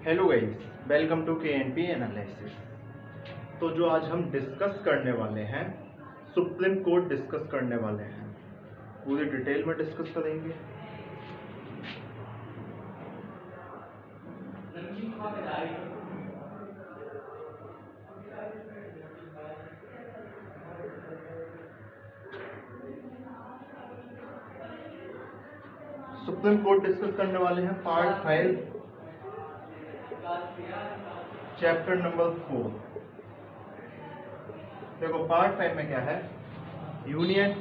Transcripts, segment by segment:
Hello guys, welcome to KNP analysis. तो जो आज हम डिस्कस करने वाले हैं, सुप्रीम कोर्ट डिस्कस करने वाले हैं, पूरी डिटेल में डिस्कस करेंगे। सुप्रीम कोर्ट डिस्कस करने वाले हैं पार्ट 5 चैप्टर नंबर 4। देखो पार्ट 5 में क्या है, यूनियन।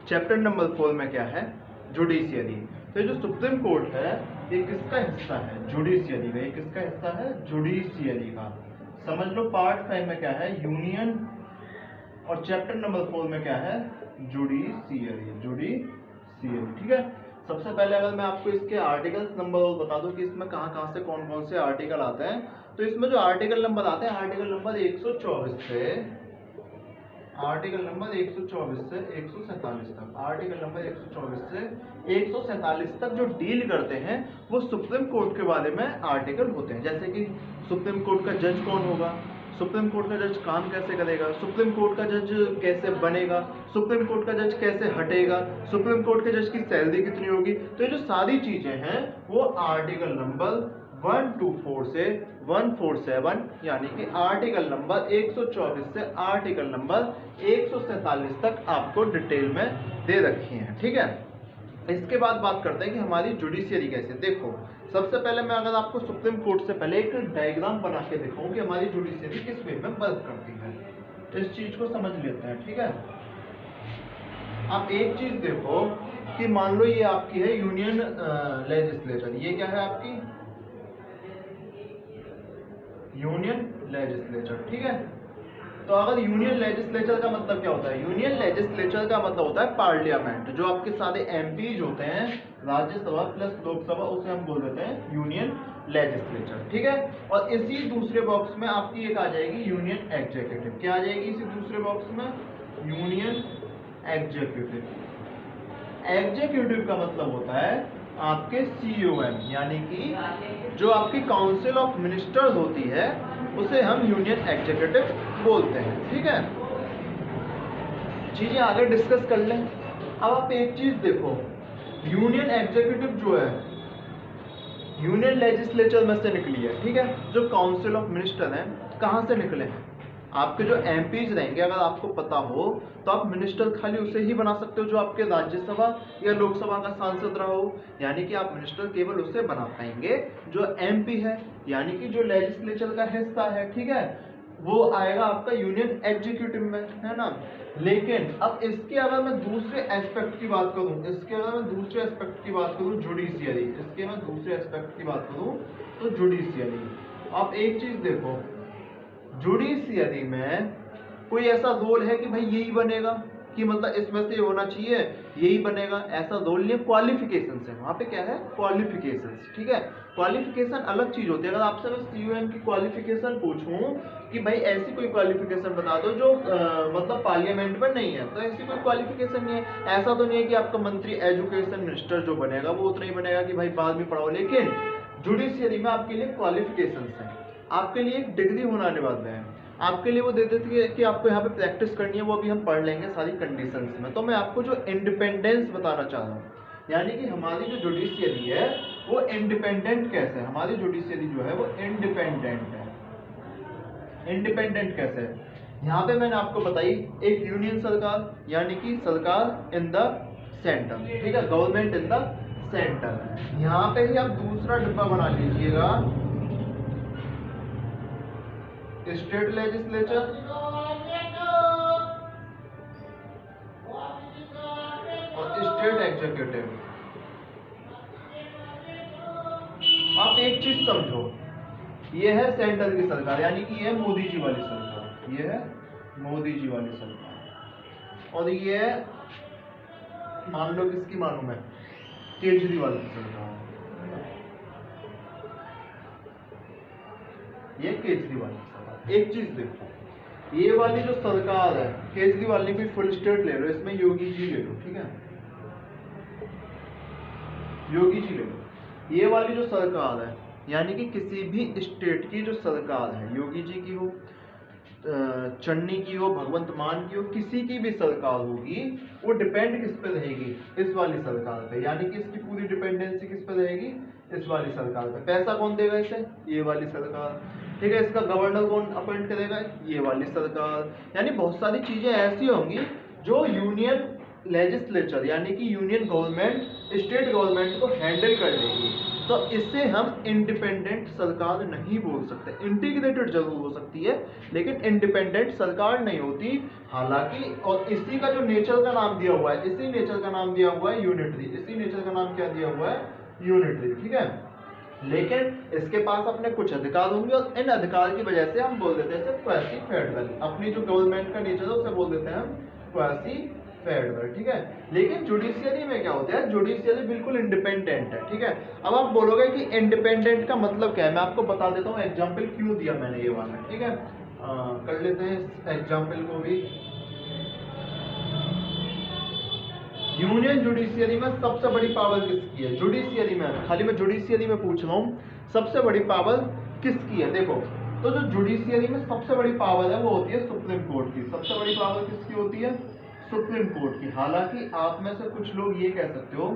चैप्टर नंबर 4 में क्या है, जुडिशियरी। तो ये जो सुप्रीम कोर्ट है ये किसका हिस्सा है, जुडिशियरी का। ये किसका हिस्सा है, जुडिशियरी का। समझ लो पार्ट 5 में क्या है, यूनियन, और चैप्टर नंबर 4 में क्या है, जुडिशियरी। जुडिशियरी, ठीक है। सबसे पहले अगर मैं आपको इसके आर्टिकल्स नंबर बता दूं कि इसमें कहां से कौन कौन से आर्टिकल आते हैं, तो इसमें जो आर्टिकल नंबर आते हैं, आर्टिकल नंबर 124 से आर्टिकल नंबर 124 से 147 तक, आर्टिकल नंबर 124 से 147 तक जो डील करते हैं वो सुप्रीम कोर्ट के बारे में आर्टिकल होते हैं। जैसे कि सुप्रीम कोर्ट का जज कौन होगा, सुप्रीम कोर्ट का जज काम कैसे करेगा, सुप्रीम कोर्ट का जज कैसे बनेगा, सुप्रीम कोर्ट का जज कैसे हटेगा, सुप्रीम कोर्ट के जज की सैलरी कितनी होगी। तो ये जो सारी चीजें हैं वो आर्टिकल नंबर 124 से 147 यानी कि आर्टिकल नंबर 124 से आर्टिकल नंबर 147 तक आपको डिटेल में दे रखी हैं, ठीक है। इसके बाद बात करते हैं कि हमारी जुडिशियरी कैसे। देखो सबसे पहले मैं अगर आपको सुप्रीम कोर्ट से पहले एक डायग्राम बना के दिखाऊं कि हमारी जुडिशियरी किस वे में वर्क करती है, तो इस चीज को समझ लेते हैं, ठीक है। आप एक चीज देखो कि मान लो ये आपकी है यूनियन लेजिस्लेचर, ये क्या है आपकी यूनियन लेजिस्लेचर, ठीक है। तो अगर यूनियन लेजिस्लेचर का मतलब क्या होता है, यूनियन लेजिस्लेचर का मतलब होता है पार्लियामेंट। जो आपके सारे एमपीज होते हैं, राज्यसभा प्लस लोकसभा, उसे हम बोल देते हैं यूनियन लेजिस्लेचर, ठीक है। और इसी दूसरे बॉक्स में आपकी एक आ जाएगी यूनियन एग्जीक्यूटिव। क्या आ जाएगी इसी दूसरे बॉक्स में, यूनियन एग्जीक्यूटिव। एग्जीक्यूटिव का मतलब होता है आपके COM, यानी कि जो आपकी काउंसिल ऑफ मिनिस्टर्स होती है उसे हम यूनियन एग्जीक्यूटिव बोलते हैं, ठीक है। चीजें आगे डिस्कस कर लें। अब आप एक चीज देखो, यूनियन एग्जीक्यूटिव जो है यूनियन लेजिस्लेचर में से निकली है, ठीक है। जो काउंसिल ऑफ मिनिस्टर हैं कहां से निकले हैं, आपके जो एमपीज रहेंगे, अगर आपको पता हो तो आप मिनिस्टर खाली उसे ही बना सकते हो जो आपके राज्यसभा या लोकसभा का सांसद रहा हो, यानी कि आप मिनिस्टर केवल उसे बना पाएंगे जो एमपी है, यानी कि जो लेजिस्लेचर का हिस्सा है, ठीक है। वो आएगा आपका यूनियन एग्जीक्यूटिव में, है ना। लेकिन अब इसके अगर मैं दूसरे एस्पेक्ट की बात करूं, जुडिशियरी, इसके मैं दूसरे एस्पेक्ट की बात करूं तो जुडिशियरी। आप एक चीज देखो, जुडिशियरी में कोई ऐसा रोल है कि भाई यही बनेगा, कि मतलब इसमें से होना चाहिए यही बनेगा, ऐसा रोल नहीं है। क्वालिफिकेशंस है वहां पे, क्या है, क्वालिफिकेशंस, ठीक है। क्वालिफिकेशन अलग चीज होती है। अगर आपसे मैं COM की क्वालिफिकेशन पूछूं कि भाई ऐसी कोई क्वालिफिकेशन बता दो जो मतलब पार्लियामेंट में नहीं है, तो ऐसी कोई क्वालिफिकेशन नहीं है। ऐसा तो नहीं है कि आपका मंत्री एजुकेशन मिनिस्टर जो बनेगा वो उतना ही बनेगा कि भाई 12वीं पढ़ाओ, लेकिन जुडिशियरी में आपके लिए क्वालिफिकेशंस हैं, आपके लिए एक डिग्री होना अनिवार्य है, आपके लिए वो दे देती है कि आपको यहाँ पे प्रैक्टिस करनी है, वो अभी हम पढ़ लेंगे सारी कंडीशंस में। तो मैं आपको जो इंडिपेंडेंस बताना चाह रहा हूँ, यानी कि हमारी जो जुडिशियरी है वो इंडिपेंडेंट कैसे है, हमारी जुडिशियरी जो है वो इंडिपेंडेंट है। इंडिपेंडेंट कैसे है, यहाँ पे मैंने आपको बताई एक यूनियन सरकार, यानी कि सरकार इन द सेंटर, ठीक है, गवर्नमेंट इन द सेंटर। यहाँ पे ही आप दूसरा डिब्बा बना लीजिएगा, स्टेट लेजिस्लेचर और स्टेट एग्जीक्यूटिव। आप एक चीज समझो, ये है सेंटर की सरकार, यानी कि ये है मोदी जी वाली सरकार, ये है मोदी जी वाली सरकार, और ये है मान लो किसकी मालूम है, केजरीवाल की सरकार, ये केजरीवाल की सरकार। एक चीज देखो, ये वाली जो सरकार है, केजरीवाल ने कोई फुल स्टेट ले लो, इसमें योगी जी ले लो, ठीक है, योगी जी ले लो। ये वाली जो सरकार है यानी कि किसी भी स्टेट की जो सरकार है, योगी जी की हो, चन्नी की हो, भगवंत मान की हो, किसी की भी सरकार होगी, वो डिपेंड किस पे रहेगी, इस वाली सरकार पे। यानी कि इसकी पूरी डिपेंडेंसी किस पे रहेगी, इस वाली सरकार पे। पैसा कौन देगा इसे, ये वाली सरकार, ठीक है। इसका गवर्नर कौन अपॉइंट करेगा, ये वाली सरकार। यानी बहुत सारी चीजें ऐसी होंगी जो यूनियन लेजिस्लेचर यानी कि यूनियन गवर्नमेंट स्टेट गवर्नमेंट को हैंडल कर लेगी। तो इससे हम इंडिपेंडेंट सरकार नहीं बोल सकते। इंटीग्रेटेड जरूर हो सकती है लेकिन इंडिपेंडेंट सरकार नहीं होती। हालांकि और इसी का जो नेचर का नाम दिया हुआ है, इसी नेचर का नाम दिया हुआ है यूनिटरी। इसी नेचर का नाम क्या दिया हुआ है, यूनिटरी, ठीक है। लेकिन इसके पास अपने कुछ अधिकार होंगे और इन अधिकार की वजह से हम बोल देते हैं क्वासी फेडरल। अपनी जो गवर्नमेंट का नेचर है उसे बोल देते हैं हम क्वासी फेडरल, ठीक है। लेकिन जुडिशियरी में क्या होता है, जुडिशियरी बिल्कुल इंडिपेंडेंट है, ठीक है। अब आप बोलोगे कि इंडिपेंडेंट का मतलब क्या है, मैं आपको बता देता हूँ एग्जाम्पल क्यों दिया मैंने ये वाला, ठीक है। कर लेते हैं इस एग्जाम्पल को भी। यूनियन जुडिशियरी में सबसे बड़ी पावर किसकी है, जुडिशियरी में, खाली मैं जुडिशियरी में पूछ रहा हूँ सबसे बड़ी पावर किसकी है। देखो तो जो जुडिशियरी में सबसे बड़ी पावर है वो होती है सुप्रीम कोर्ट की। सबसे बड़ी पावर किसकी होती है, सुप्रीम कोर्ट की। हालांकि आप में से कुछ लोग ये कह सकते हो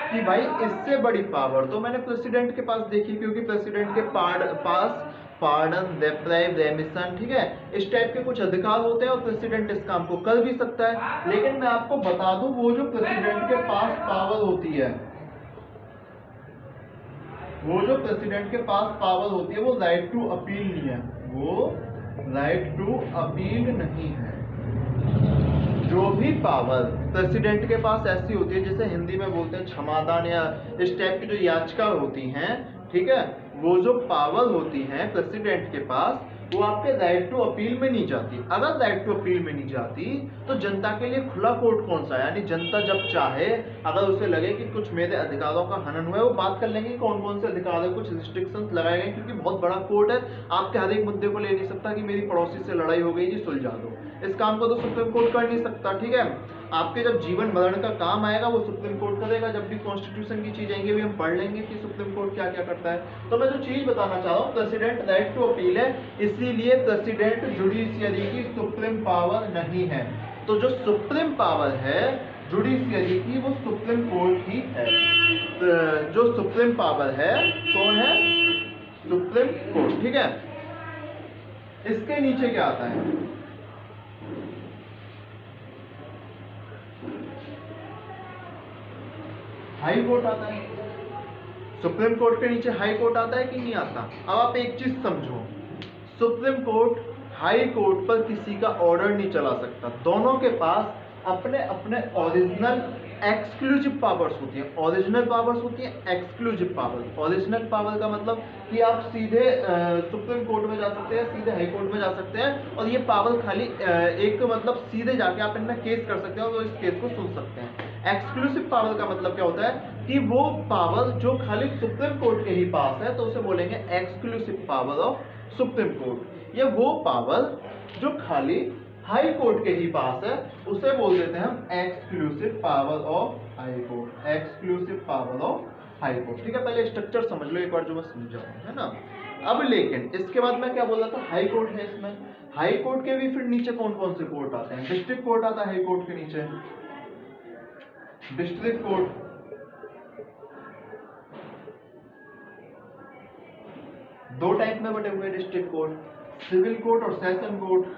कि भाई इससे बड़ी पावर तो मैंने प्रेसिडेंट के पास देखी, क्योंकि प्रेसिडेंट के पास पार्डन, रेप्राइव, रेमिशन, ठीक है, इस टाइप के कुछ अधिकार होते हैं और प्रेसिडेंट इस काम को कर भी सकता है। लेकिन मैं आपको बता दूं वो जो प्रेसिडेंट के पास पावर होती है, वो जो प्रेसिडेंट के पास पावर होती है वो राइट टू अपील नहीं है, वो राइट टू अपील नहीं है। जो भी पावर प्रेसिडेंट के पास ऐसी होती है, जैसे हिंदी में बोलते हैं क्षमादान या इस टाइप की जो याचिका होती हैं, ठीक है, वो जो पावर होती है प्रेसिडेंट के पास वो आपके राइट टू अपील में नहीं जाती। अगर राइट टू अपील में नहीं जाती तो जनता के लिए खुला कोर्ट कौन सा है, यानी जनता जब चाहे अगर उसे लगे कि कुछ मेरे अधिकारों का हनन हुआ है, वो बात कर लेंगे कौन कौन से अधिकार है, कुछ रिस्ट्रिक्शंस लगाए गए, क्योंकि बहुत बड़ा कोर्ट है, आपके हर एक मुद्दे को ले नहीं सकता कि मेरी पड़ोसी से लड़ाई हो गई जी सुलझा दो। इस काम को तो सुप्रीम कोर्ट कर नहीं सकता, ठीक है। आपके जब जीवन मरण का काम आएगा वो सुप्रीम कोर्ट करेगा। जब भी कॉन्स्टिट्यूशन की चीज आएंगे भी हम पढ़ लेंगे कि सुप्रीम कोर्ट क्या क्या करता है। तो मैं जो चीज बताना चाह रहा हूँ, प्रेसिडेंट राइट टू अपील है, इसीलिए प्रेसिडेंट जुडिशियरी की सुप्रीम पावर नहीं है। तो जो सुप्रीम पावर है जुडिशियरी की वो सुप्रीम कोर्ट ही है। जो सुप्रीम पावर है कौन है, सुप्रीम कोर्ट, ठीक है। इसके नीचे क्या आता है, हाई कोर्ट आता है। सुप्रीम कोर्ट के नीचे हाई कोर्ट आता है कि नहीं आता। अब आप एक चीज समझो, सुप्रीम कोर्ट हाई कोर्ट पर किसी का ऑर्डर नहीं चला सकता। दोनों के पास अपने अपने ओरिजिनल एक्सक्लूसिव पावर्स होती हैं। ओरिजिनल पावर्स होती हैं, एक्सक्लूसिव पावर। ओरिजिनल पावर का मतलब कि आप सीधे सुप्रीम कोर्ट में जा सकते हैं, सीधे हाई कोर्ट में जा सकते हैं, और ये पावर खाली एक मतलब सीधे जाके आप इनमें केस कर सकते हैं और इस केस को सुन सकते हैं। एक्सक्लूसिव पावर का मतलब क्या होता है कि वो पावर जो खाली सुप्रीम कोर्ट के ही पास है, तो उसे बोलेंगे exclusive power of supreme court. ये वो पावर जो खाली हाई कोर्ट के ही पास है, उसे बोल देते हैं हम exclusive power of high court. Exclusive power of high court, ठीक है। पहले स्ट्रक्चर समझ लो एक बार जो मैं समझाऊं, है ना। अब लेकिन इसके बाद मैं क्या बोल रहा था, हाई कोर्ट है इसमें। हाई कोर्ट के भी फिर नीचे कौन कौन से कोर्ट आते हैं, डिस्ट्रिक्ट कोर्ट आता है हाई कोर्ट के नीचे, डिस्ट्रिक्ट कोर्ट। दो टाइप में बटे हुए डिस्ट्रिक्ट कोर्ट, सिविल कोर्ट और सेशन कोर्ट।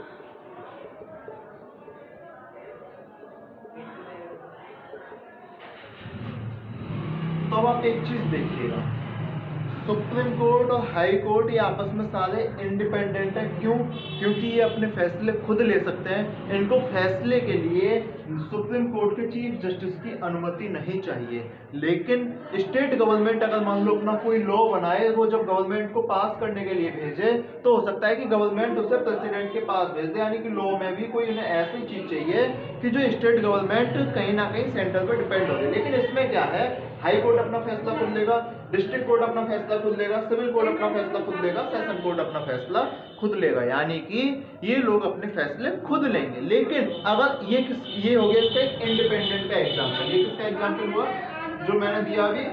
तो अब आप एक चीज देखिएगा, सुप्रीम कोर्ट और हाई कोर्ट ये आपस में सारे इंडिपेंडेंट है। क्यों, क्योंकि ये अपने फैसले खुद ले सकते हैं। इनको फैसले के लिए सुप्रीम कोर्ट के चीफ जस्टिस की अनुमति नहीं चाहिए। लेकिन स्टेट गवर्नमेंट अगर मान लो अपना कोई लॉ बनाए, वो जब गवर्नमेंट को पास करने के लिए भेजे, तो हो सकता है कि गवर्नमेंट उसे प्रेसिडेंट के पास भेज दे। यानी कि लॉ में भी कोई उन्हें ऐसी चीज चाहिए कि जो स्टेट गवर्नमेंट कहीं ना कहीं सेंटर पर डिपेंड हो जाए। लेकिन इसमें क्या है, हाई कोर्ट अपना फैसला खुद लेगा, डिस्ट्रिक्ट कोर्ट अपना फैसला खुद लेगा, सिविल कोर्ट अपना फैसला खुद लेगा, सेशन कोर्ट अपना फैसला खुद लेगा। यानी कि ये लोग अपने फैसले खुद लेंगे। लेकिन अगर ये हो गया इसका एक इंडिपेंडेंट का एग्जाम्पल। ये किसका एग्जाम्पल हुआ जो मैंने दिया अभी,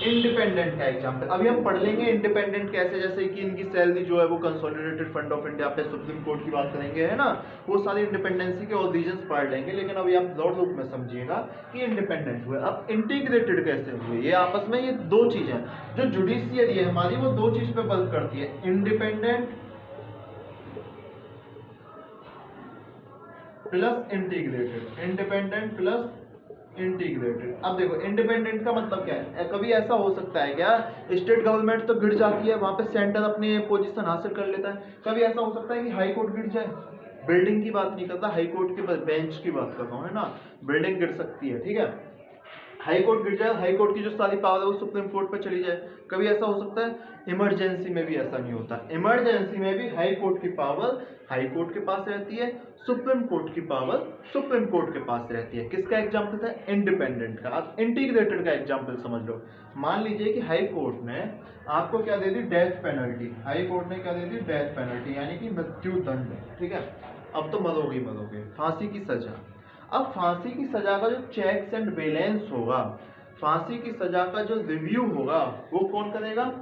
इंडिपेंडेंट का एग्जाम्पल अभी हम पढ़ लेंगे इंडिपेंडेंट कैसे, जैसे कि इनकी सैलरी जो है वो कंसोलिडेटेड फंड ऑफ इंडिया पे सुप्रीम कोर्ट की बात करेंगे, है ना, वो सारी इंडिपेंडेंसी के ओरिजिन्स पढ़ लेंगे, लेकिन अभी आप लॉर्ड लूप में समझिएगा कि इंडिपेंडेंट हुए। अब इंटीग्रेटेड कैसे हुए, ये आपस में ये दो चीजें जो जुडिशियरी है हमारी वो दो चीज पे वर्क करती है, independent plus integrated, independent plus integrated. अब देखो इंडिपेंडेंट का मतलब क्या है, कभी ऐसा हो सकता है क्या स्टेट गवर्नमेंट तो गिर जाती है, वहां पे सेंटर अपनी पोजीशन हासिल कर लेता है, कभी ऐसा हो सकता है कि हाई कोर्ट गिर जाए, बिल्डिंग की बात नहीं करता, हाई कोर्ट के बेंच की बात कर रहा हूँ, है ना, बिल्डिंग गिर सकती है, ठीक है, हाई कोर्ट गिर जाए, हाई कोर्ट की जो सारी पावर है वो सुप्रीम कोर्ट पर चली जाए, कभी ऐसा हो सकता है। इमरजेंसी में भी ऐसा नहीं होता, इमरजेंसी में भी हाई कोर्ट की पावर हाई कोर्ट के पास रहती है, सुप्रीम कोर्ट की पावर सुप्रीम कोर्ट के पास रहती है। किसका एग्जांपल था, इंडिपेंडेंट का। अब इंटीग्रेटेड का एग्जांपल समझ लो, मान लीजिए कि हाई कोर्ट ने आपको क्या दे दी, डेथ पेनल्टी, हाई कोर्ट ने क्या दे दी, डेथ पेनल्टी यानी कि मृत्यु दंड, ठीक है, अब तो मरोगे मरोगे, फांसी की सजा। अब फांसी की सजा का जो चेक्स एंड बैलेंस होगा, फांसी की सजा का जो रिव्यू होगा वो कौन करेगा,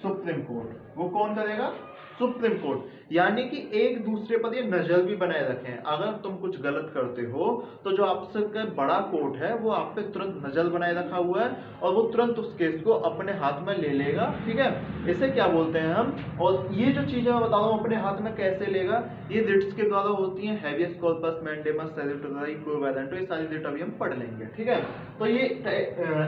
सुप्रीम कोर्ट। वो कौन करेगा, सुप्रीम कोर्ट। यानी कि एक दूसरे पर ये नजर भी बनाए रखें, अगर तुम कुछ गलत करते हो तो जो आपसे का बड़ा कोर्ट है वो आप पे तुरंत नजर बनाए रखा हुआ है और वो तुरंत उस केस को अपने हाथ में ले लेगा, ठीक है, इसे क्या बोलते हैं हम। और ये जो चीजें मैं बता रहा हूँ अपने हाथ में कैसे लेगा, ये रिट्स के द्वारा होती हैं, habeas corpus, mandamus, salutary, equivalent, ये सारी रिट अभी हम पढ़ लेंगे, ठीक है। तो ये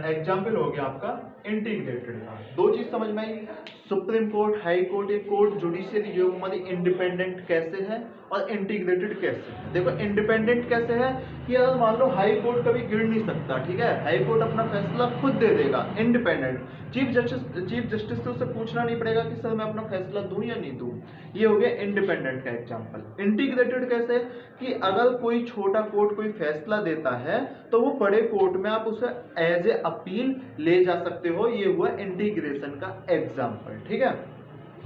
एग्जाम्पल हो गया आपका इंटीग्रेटेड का। दो चीज समझ में आई, सुप्रीम कोर्ट, हाई कोर्ट, ये कोर्ट जुडिशियरी जो हमारी इंडिपेंडेंट कैसे है और इंटीग्रेटेड कैसे है। देखो इंडिपेंडेंट कैसे है कि अगर मान लो हाई कोर्ट कभी गिर नहीं सकता, ठीक है, हाई कोर्ट अपना फैसला खुद दे देगा, इंडिपेंडेंट, चीफ जस्टिस से उसे पूछना नहीं पड़ेगा कि सर मैं अपना फैसला दूं या नहीं दूं। ये हो गया इंडिपेंडेंट का एग्जांपल। इंटीग्रेटेड कैसे, कि अगर कोई छोटा कोर्ट कोई फैसला देता है तो वो बड़े कोर्ट में आप उसे एज ए अपील ले जा सकते हो, ये हुआ इंटीग्रेशन का एग्जांपल, ठीक है।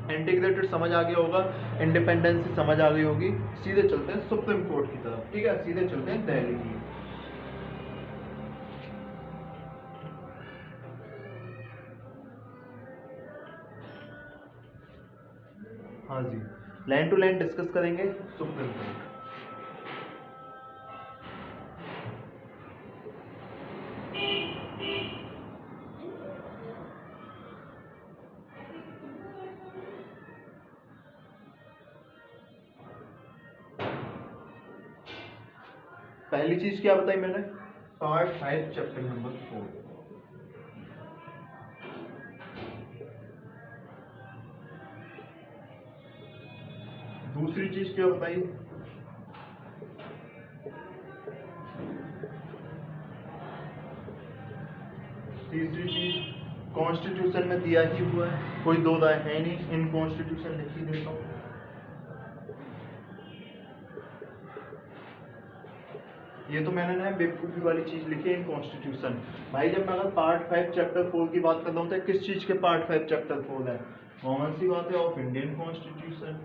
इंटीग्रेटेड समझ आ गया होगा, इंडिपेंडेंसी समझ आ गई होगी। सीधे चलते हैं सुप्रीम कोर्ट की तरफ, ठीक है, सीधे चलते हैं दिल्ली की। हाँ जी, लाइन टू लाइन डिस्कस करेंगे सुप्रीम कोर्ट। पहली चीज क्या बताई मैंने, पार्ट 5 चैप्टर नंबर 4। दूसरी चीज क्या बताई, तीसरी चीज कॉन्स्टिट्यूशन में दिया ही हुआ है, कोई दो राय है नहीं, इन कॉन्स्टिट्यूशन लिख ही देता हूं। ये तो मैंने ना बेवकूफी वाली चीज लिखी है, इन कॉन्स्टिट्यूशन। भाई जब मैं अगर पार्ट 5 चैप्टर 4 की बात कर रहा हूँ तो किस चीज के पार्ट 5 चैप्टर 4 है, कॉमन सी बात है, ऑफ इंडियन कॉन्स्टिट्यूशन।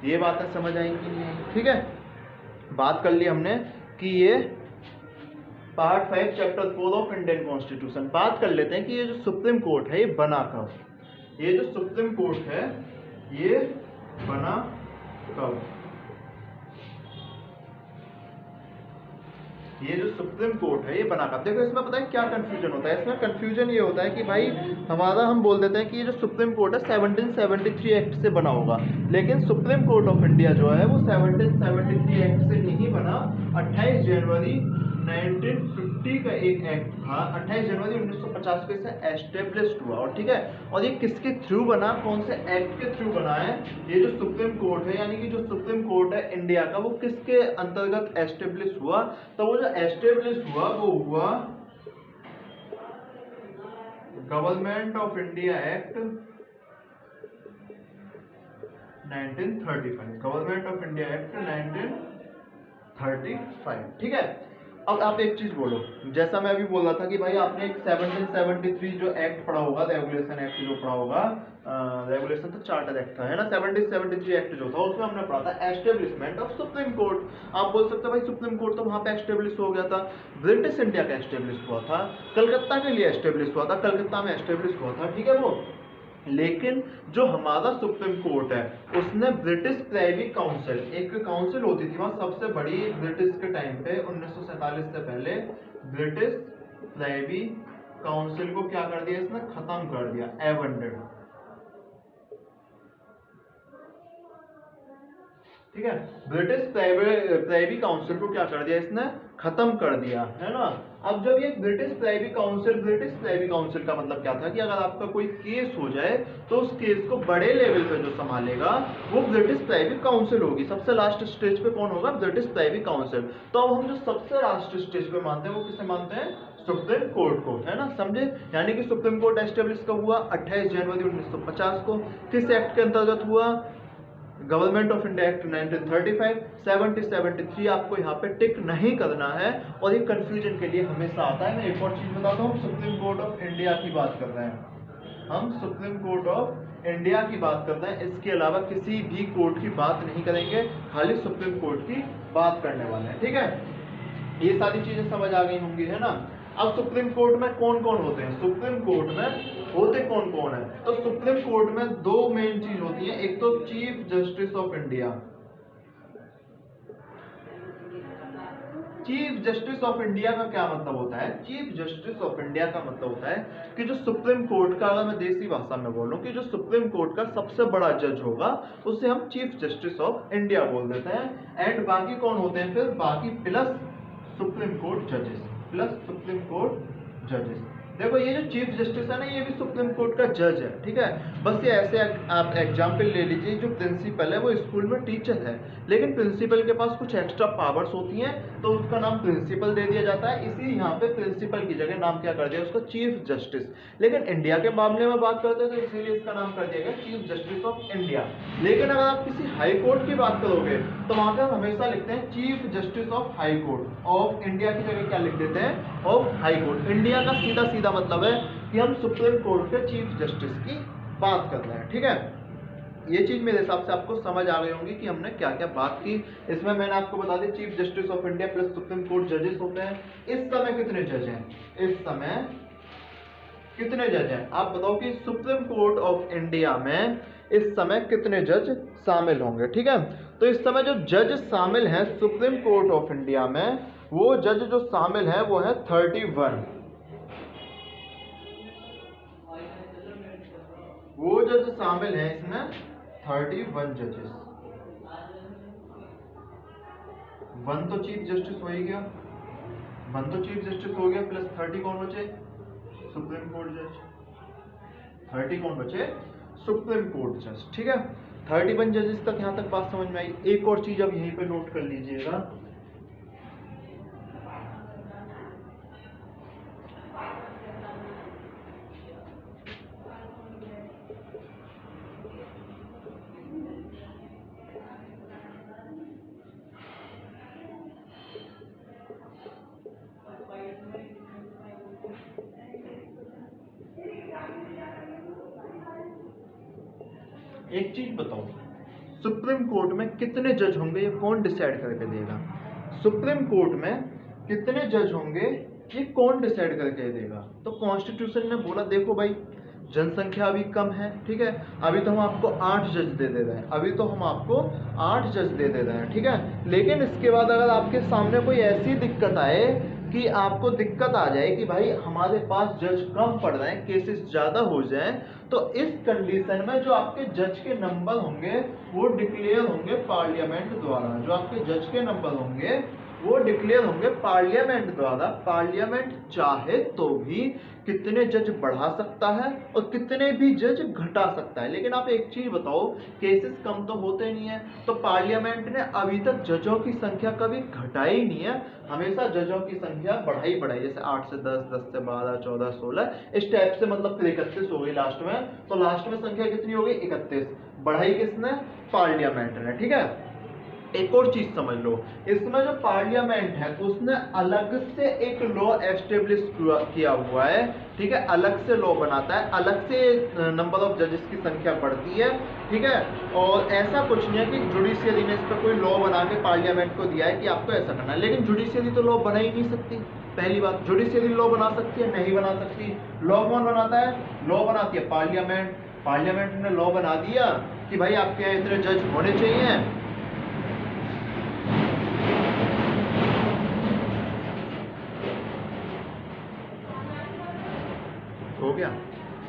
ये बातें समझ आई कि नहीं आई, ठीक है। बात कर ली हमने कि ये part 5 chapter 4 of Indian constitution. बात कर लेते हैं कि ये जो सुप्रीम कोर्ट है ये बना कब, ये जो सुप्रीम कोर्ट है ये बना कब, ये जो सुप्रीम कोर्ट है ये बना कब। देखो इसमें पता है क्या कंफ्यूजन होता है, इसमें कंफ्यूजन ये होता है कि भाई हमारा हम बोल देते हैं कि ये जो सुप्रीम कोर्ट है 1773 एक्ट से बना होगा, लेकिन सुप्रीम कोर्ट ऑफ इंडिया जो है वो 1773 एक्ट से नहीं बना, 28 जनवरी 1950 का एक एक्ट था, 28 जनवरी 1950 को इसे एस्टेब्लिश्ड हुआ, और ठीक है, और ये किसके थ्रू बना, कौन से एक्ट के थ्रू बना है, ये जो सुप्रीम कोर्ट है यानी कि जो सुप्रीम कोर्ट है इंडिया का वो किसके अंतर्गत एस्टेब्लिश हुआ, तो वो जो एस्टेब्लिश हुआ वो हुआ government of India act 1935, government of India act 1935, ठीक है। अब आप एक चीज बोलो, जैसा मैं अभी बोल रहा था कि भाई आपने एक 1773 जो एक्ट पढ़ा होगा, रेगुलेशन एक्ट जो पढ़ा होगा, रेगुलेशन तो चार्टर एक्ट था है ना, 1773 एक्ट जो था उसमें हमने पढ़ा था एस्टेब्लिशमेंट ऑफ सुप्रीम कोर्ट। आप बोल सकते हो भाई सुप्रीम कोर्ट तो वहां पे एस्टेब्लिश हो गया था, ब्रिटिश इंडिया का एस्टेब्लिश हुआ था, कलकत्ता के लिए एस्टेब्लिश हुआ था, कलकत्ता में एस्टेब्लिश हुआ था, ठीक है वो। लेकिन जो हमारा सुप्रीम कोर्ट है उसने ब्रिटिश प्राइवी काउंसिल, एक काउंसिल होती थी वहां सबसे बड़ी ब्रिटिश के टाइम पे 1947 से पहले, ब्रिटिश प्राइवी काउंसिल को क्या कर दिया इसने, खत्म कर दिया, एबंडेड, ठीक है। ब्रिटिश प्राइवी काउंसिल को क्या कर दिया इसने, खत्म कर दिया, है ना। अब जब ये ब्रिटिश प्राइवी काउंसिल का मतलब क्या था कि अगर आपका कोई केस हो जाए तो उस केस को बड़े लेवल पे जो संभालेगा वो ब्रिटिश प्राइवी काउंसिल होगी। सबसे लास्ट स्टेज पे कौन होगा, ब्रिटिश प्राइवी काउंसिल। तो अब हम जो सबसे लास्ट स्टेज पे मानते हैं वो किसे मानते हैं, सुप्रीम कोर्ट को, है ना, समझे। यानी कि सुप्रीम कोर्ट एस्टेब्लिश कब हुआ, 28 जनवरी 1950 को। किस एक्ट के अंतर्गत हुआ, गवर्नमेंट ऑफ इंडिया एक्ट 1935। 7073 आपको यहाँ पे टिक नहीं करना है, और ये कंफ्यूजन के लिए हमेशा आता है। मैं एक और चीज बताता हूँ, सुप्रीम कोर्ट ऑफ इंडिया की बात कर रहे हैं हम, सुप्रीम कोर्ट ऑफ इंडिया की बात कर रहे हैं, इसके अलावा किसी भी कोर्ट की बात नहीं करेंगे, खाली सुप्रीम कोर्ट की बात करने वाले हैं, ठीक है। ये सारी चीजें समझ आ गई होंगी, है ना। अब सुप्रीम कोर्ट में कौन कौन होते हैं, सुप्रीम कोर्ट में होते कौन कौन है, तो सुप्रीम कोर्ट में दो मेन चीज होती है, एक तो chief justice of India. Chief justice of India का क्या मतलब होता है, चीफ जस्टिस ऑफ इंडिया का मतलब होता है कि जो सुप्रीम कोर्ट का, अगर मैं देसी भाषा में बोलूं, कि जो सुप्रीम कोर्ट का सबसे बड़ा जज होगा उसे हम चीफ जस्टिस ऑफ इंडिया बोल देते हैं। एंड बाकी कौन होते हैं फिर, बाकी प्लस सुप्रीम कोर्ट जजेस, प्लस सुप्रीम कोर्ट जजेस। देखो ये जो चीफ जस्टिस है ना, ये भी सुप्रीम कोर्ट का जज है, ठीक है। बस ये ऐसे आप एग्जाम्पल ले लीजिए, जो प्रिंसिपल है वो स्कूल में टीचर है, लेकिन प्रिंसिपल के पास कुछ एक्स्ट्रा पावर्स होती हैं तो उसका नाम प्रिंसिपल दे दिया जाता है। इसी यहाँ पे प्रिंसिपल की जगह नाम क्या कर दिया उसका, चीफ जस्टिस। लेकिन इंडिया के मामले में बात करते हैं तो इसीलिए इसका नाम कर दिया गया चीफ जस्टिस ऑफ इंडिया। लेकिन अगर आप किसी हाई कोर्ट की बात करोगे तो वहां पर हमेशा लिखते हैं chief justice of high court, of India की जगह क्या लिख देते हैं, ऑफ हाई कोर्ट। इंडिया का सीधा सीधा मतलब है कि हम सुप्रीम कोर्ट के चीफ जस्टिस की बात कर रहे हैं, ठीक है। ये चीज मेरे हिसाब से आपको समझ आ गई होंगी कि हमने क्या क्या बात की। इसमें मैंने आपको बता दी chief justice of India plus supreme court जजेस होते हैं। इस समय कितने जज हैं, इस समय कितने जज हैं, आप बताओ कि सुप्रीम कोर्ट ऑफ इंडिया में इस समय कितने जज शामिल होंगे, ठीक है। तो इस समय जो जज शामिल हैं सुप्रीम कोर्ट ऑफ इंडिया में, वो जज जो शामिल हैं वो है 31, वो जज शामिल हैं इसमें 31 जजेस। वन तो चीफ जस्टिस हो ही गया, वन तो चीफ जस्टिस हो गया, प्लस 30 कौन बचे, सुप्रीम कोर्ट जज। 30 कौन बचे, सुप्रीम कोर्ट जज, ठीक है। 31 जजेस तक यहां तक बात समझ में आई। एक और चीज अब यहीं पे नोट कर लीजिएगा, एक चीज बताओ, सुप्रीम कोर्ट में कितने जज होंगे ये कौन डिसाइड करके देगा, सुप्रीम कोर्ट में कितने जज होंगे ये कौन डिसाइड करके देगा। तो कॉन्स्टिट्यूशन ने बोला देखो भाई जनसंख्या अभी कम है, ठीक है, अभी तो हम आपको 8 जज दे रहे हैं, अभी तो हम आपको 8 जज दे रहे हैं, ठीक है। लेकिन इसके बाद अगर आपके सामने कोई ऐसी दिक्कत आए कि आपको दिक्कत आ जाए कि भाई हमारे पास जज कम पड़ रहे हैं, केसेस ज़्यादा हो जाएं, तो इस कंडीशन में जो आपके जज के नंबर होंगे वो डिक्लेयर होंगे पार्लियामेंट द्वारा, जो आपके जज के नंबर होंगे वो डिक्लेयर होंगे पार्लियामेंट द्वारा। पार्लियामेंट चाहे तो भी कितने जज बढ़ा सकता है और कितने भी जज घटा सकता है। लेकिन आप एक चीज बताओ, केसेस कम तो होते नहीं है, तो पार्लियामेंट ने अभी तक जजों की संख्या कभी घटाई नहीं है, हमेशा जजों की संख्या बढ़ाई बढ़ाई, जैसे 8 से 10, 10 से 12, 14, 16 इस टाइप से, मतलब फिर 31 हो गई लास्ट में, तो लास्ट में संख्या कितनी हो गई 31, बढ़ाई किसने, पार्लियामेंट ने, ठीक है। एक और चीज समझ लो, इसमें जो पार्लियामेंट है उसने अलग से एक लॉ एस्टेब्लिश किया हुआ है, ठीक है, अलग से लॉ बनाता है, अलग से नंबर ऑफ जजेस की संख्या बढ़ती है, ठीक है। और ऐसा कुछ नहीं है कि जुडिशियरी ने इस पर कोई लॉ बना के पार्लियामेंट को दिया है कि आपको ऐसा करना है, लेकिन जुडिशियरी तो लॉ बना ही नहीं सकती। पहली बात, जुडिशियरी लॉ बना सकती है? नहीं बना सकती। लॉ कौन बनाता है? लॉ बनाती है पार्लियामेंट। पार्लियामेंट ने लॉ बना दिया कि भाई आपके इतने जज होने चाहिए, हो गया,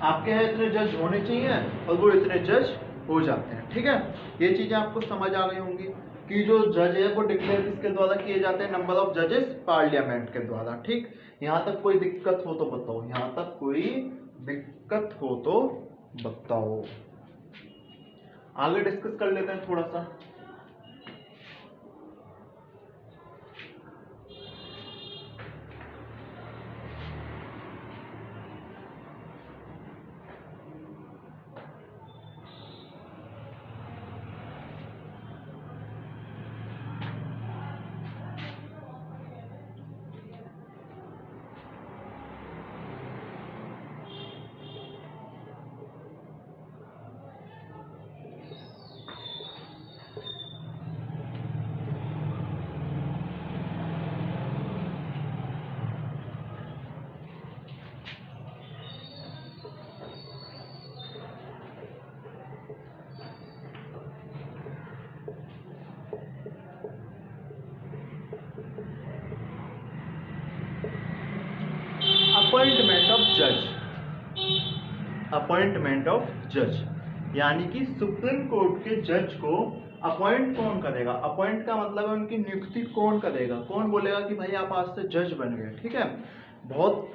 आपके यहाँ इतने जज होने चाहिए और वो इतने जज हो जाते हैं, ठीक है। ये चीजें आपको समझ आ गई होंगी कि जो जज है वो डिक्लेयर किसके द्वारा किए जाते हैं? नंबर ऑफ जजेस पार्लियामेंट के द्वारा, ठीक। यहाँ तक कोई दिक्कत हो तो बताओ, यहाँ तक कोई दिक्कत हो तो बताओ। आगे डिस्कस कर लेते हैं थोड़ा सा। अपॉइंटमेंट ऑफ जज, अपॉइंटमेंट ऑफ जज यानी कि सुप्रीम कोर्ट के जज को अपॉइंट कौन करेगा? अपॉइंट का मतलब है उनकी नियुक्ति कौन करेगा, कौन बोलेगा कि भाई आप आज से जज बन गए, ठीक है। बहुत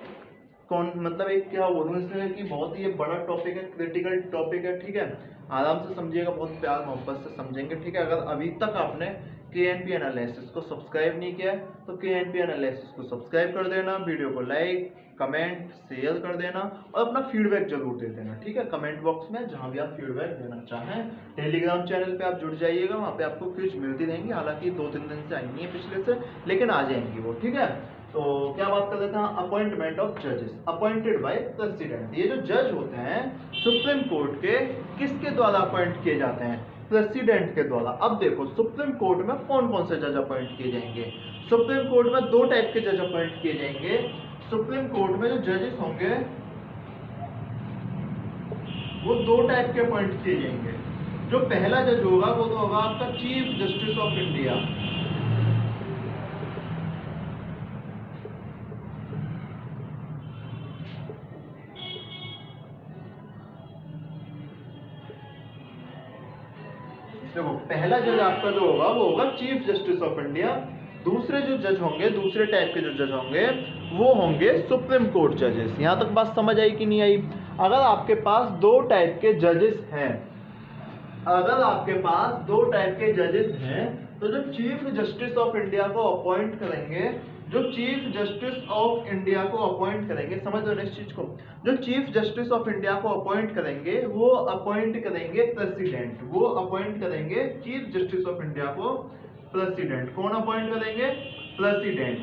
कौन मतलब एक क्या बोलूं इसमें कि बहुत ही बड़ा टॉपिक है, क्रिटिकल टॉपिक है, ठीक है। आराम से समझिएगा, बहुत प्यार मोहब्बत से समझेंगे, ठीक है। अगर अभी तक आपने KNP एनालिसिस को सब्सक्राइब नहीं किया है तो KNP एनालिसिस को सब्सक्राइब कर देना, वीडियो को लाइक कमेंट शेयर कर देना और अपना फीडबैक जरूर दे देना, ठीक है, कमेंट बॉक्स में जहां भी आप फीडबैक देना चाहें। टेलीग्राम चैनल पे आप जुड़ जाइएगा, वहां पे आपको क्विज मिलती रहेंगी, हालांकि 2-3 दिन से आई नहीं है पिछले से, लेकिन आ जाएंगी वो, ठीक है। तो क्या बात कर रहे थे? अपॉइंटमेंट ऑफ जजेस अपॉइंटेड बाय प्रेसिडेंट। ये जो जज होते हैं सुप्रीम कोर्ट के, किसके द्वारा अपॉइंट किए जाते हैं? प्रेसिडेंट के द्वारा। अब देखो सुप्रीम कोर्ट में कौन कौन से जज अपॉइंट किए जाएंगे? सुप्रीम कोर्ट में 2 टाइप के जज अपॉइंट किए जाएंगे। सुप्रीम कोर्ट में जो जजेस होंगे वो 2 टाइप के अपॉइंट किए जाएंगे। जो पहला जज होगा वो तो होगा आपका चीफ जस्टिस ऑफ इंडिया। देखो पहला जज आपका जो होगा वो होगा चीफ जस्टिस ऑफ इंडिया। दूसरे जो जज होंगे, दूसरे टाइप के जो जज होंगे वो होंगे सुप्रीम कोर्ट जजेस। यहां तक बात समझ आई कि नहीं आई? अगर आपके पास 2 टाइप के जजेस हैं, अगर आपके पास 2 टाइप के जजेस हैं तो जो चीफ जस्टिस ऑफ इंडिया को अपॉइंट करेंगे, जो चीफ जस्टिस ऑफ इंडिया को अपॉइंट करेंगे, समझ लो इस चीज को, जो चीफ जस्टिस ऑफ इंडिया को अपॉइंट करेंगे वो अपॉइंट करेंगे प्रेसिडेंट, वो अपॉइंट करेंगे चीफ जस्टिस ऑफ इंडिया को प्रेसिडेंट। कौन अपॉइंट करेंगे? प्रेसिडेंट।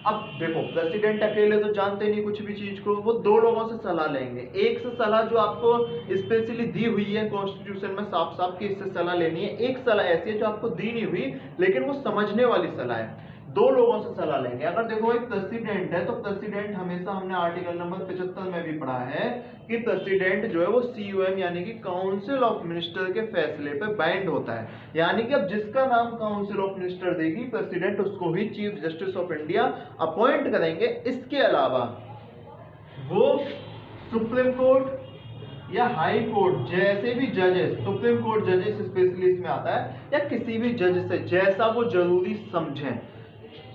अब देखो प्रेसिडेंट अकेले तो जानते नहीं कुछ भी चीज को, वो 2 लोगों से सलाह लेंगे। एक से सलाह जो आपको स्पेशली दी हुई है कॉन्स्टिट्यूशन में साफ साफ कि इससे सलाह लेनी है, एक सलाह ऐसी है जो आपको दी नहीं हुई लेकिन वो समझने वाली सलाह है। 2 लोगों से सलाह लेंगे। अगर देखो एक प्रेसिडेंट है तो प्रेसिडेंट हमेशा, हमने आर्टिकल नंबर 75 में भी पढ़ा है कि प्रेसिडेंट जो है वो COM यानी कि काउंसिल ऑफ मिनिस्टर के फैसले पे बाइंड होता है। यानी कि अब जिसका नाम काउंसिल ऑफ मिनिस्टर देगी प्रेसिडेंट उसको ही chief justice of India appoint करेंगे। इसके अलावा वो सुप्रीम कोर्ट या हाई कोर्ट जैसे भी जजेस, सुप्रीम कोर्ट जजेस स्पेशली इसमें आता है, या किसी भी जज से जैसा वो जरूरी समझें,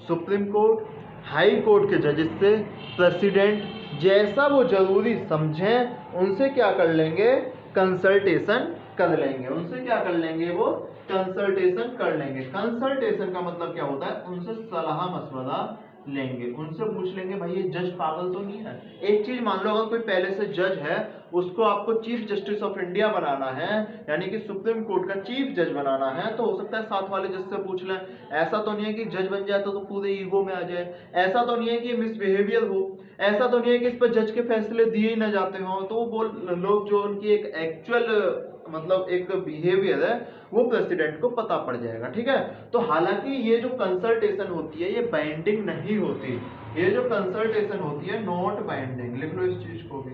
सुप्रीम कोर्ट हाई कोर्ट के जजेस से प्रेसिडेंट जैसा वो जरूरी समझें उनसे क्या कर लेंगे? कंसल्टेशन कर लेंगे। उनसे क्या कर लेंगे? वो कंसल्टेशन कर लेंगे। कंसल्टेशन का मतलब क्या होता है? उनसे सलाह मशवरा लेंगे, उनसे पूछ लेंगे भाई ये जज पागल तो नहीं है। एक चीज मान लो, अगर कोई पहले से जज है उसको आपको चीफ जस्टिस ऑफ इंडिया बनाना है, यानी कि सुप्रीम कोर्ट का चीफ जज बनाना है, तो हो सकता है साथ वाले जज से पूछ लें। ऐसा तो नहीं है कि जज बन जाए तो पूरे ईगो में आ जाए, ऐसा तो नहीं है कि मिसबिहेवियर हो, ऐसा तो नहीं है कि इस पर जज के फैसले दिए ही ना जाते हों, तो वो लोग जो उनकी एक एक्चुअल मतलब एक बिहेवियर है वो प्रेसिडेंट को पता पड़ जाएगा। ठीक है, तो हालांकि ये जो कंसल्टेशन होती है ये बाइंडिंग नहीं होती, ये जो कंसल्टेशन होती है नॉट बाइंडिंग, लिख लो इस चीज को भी।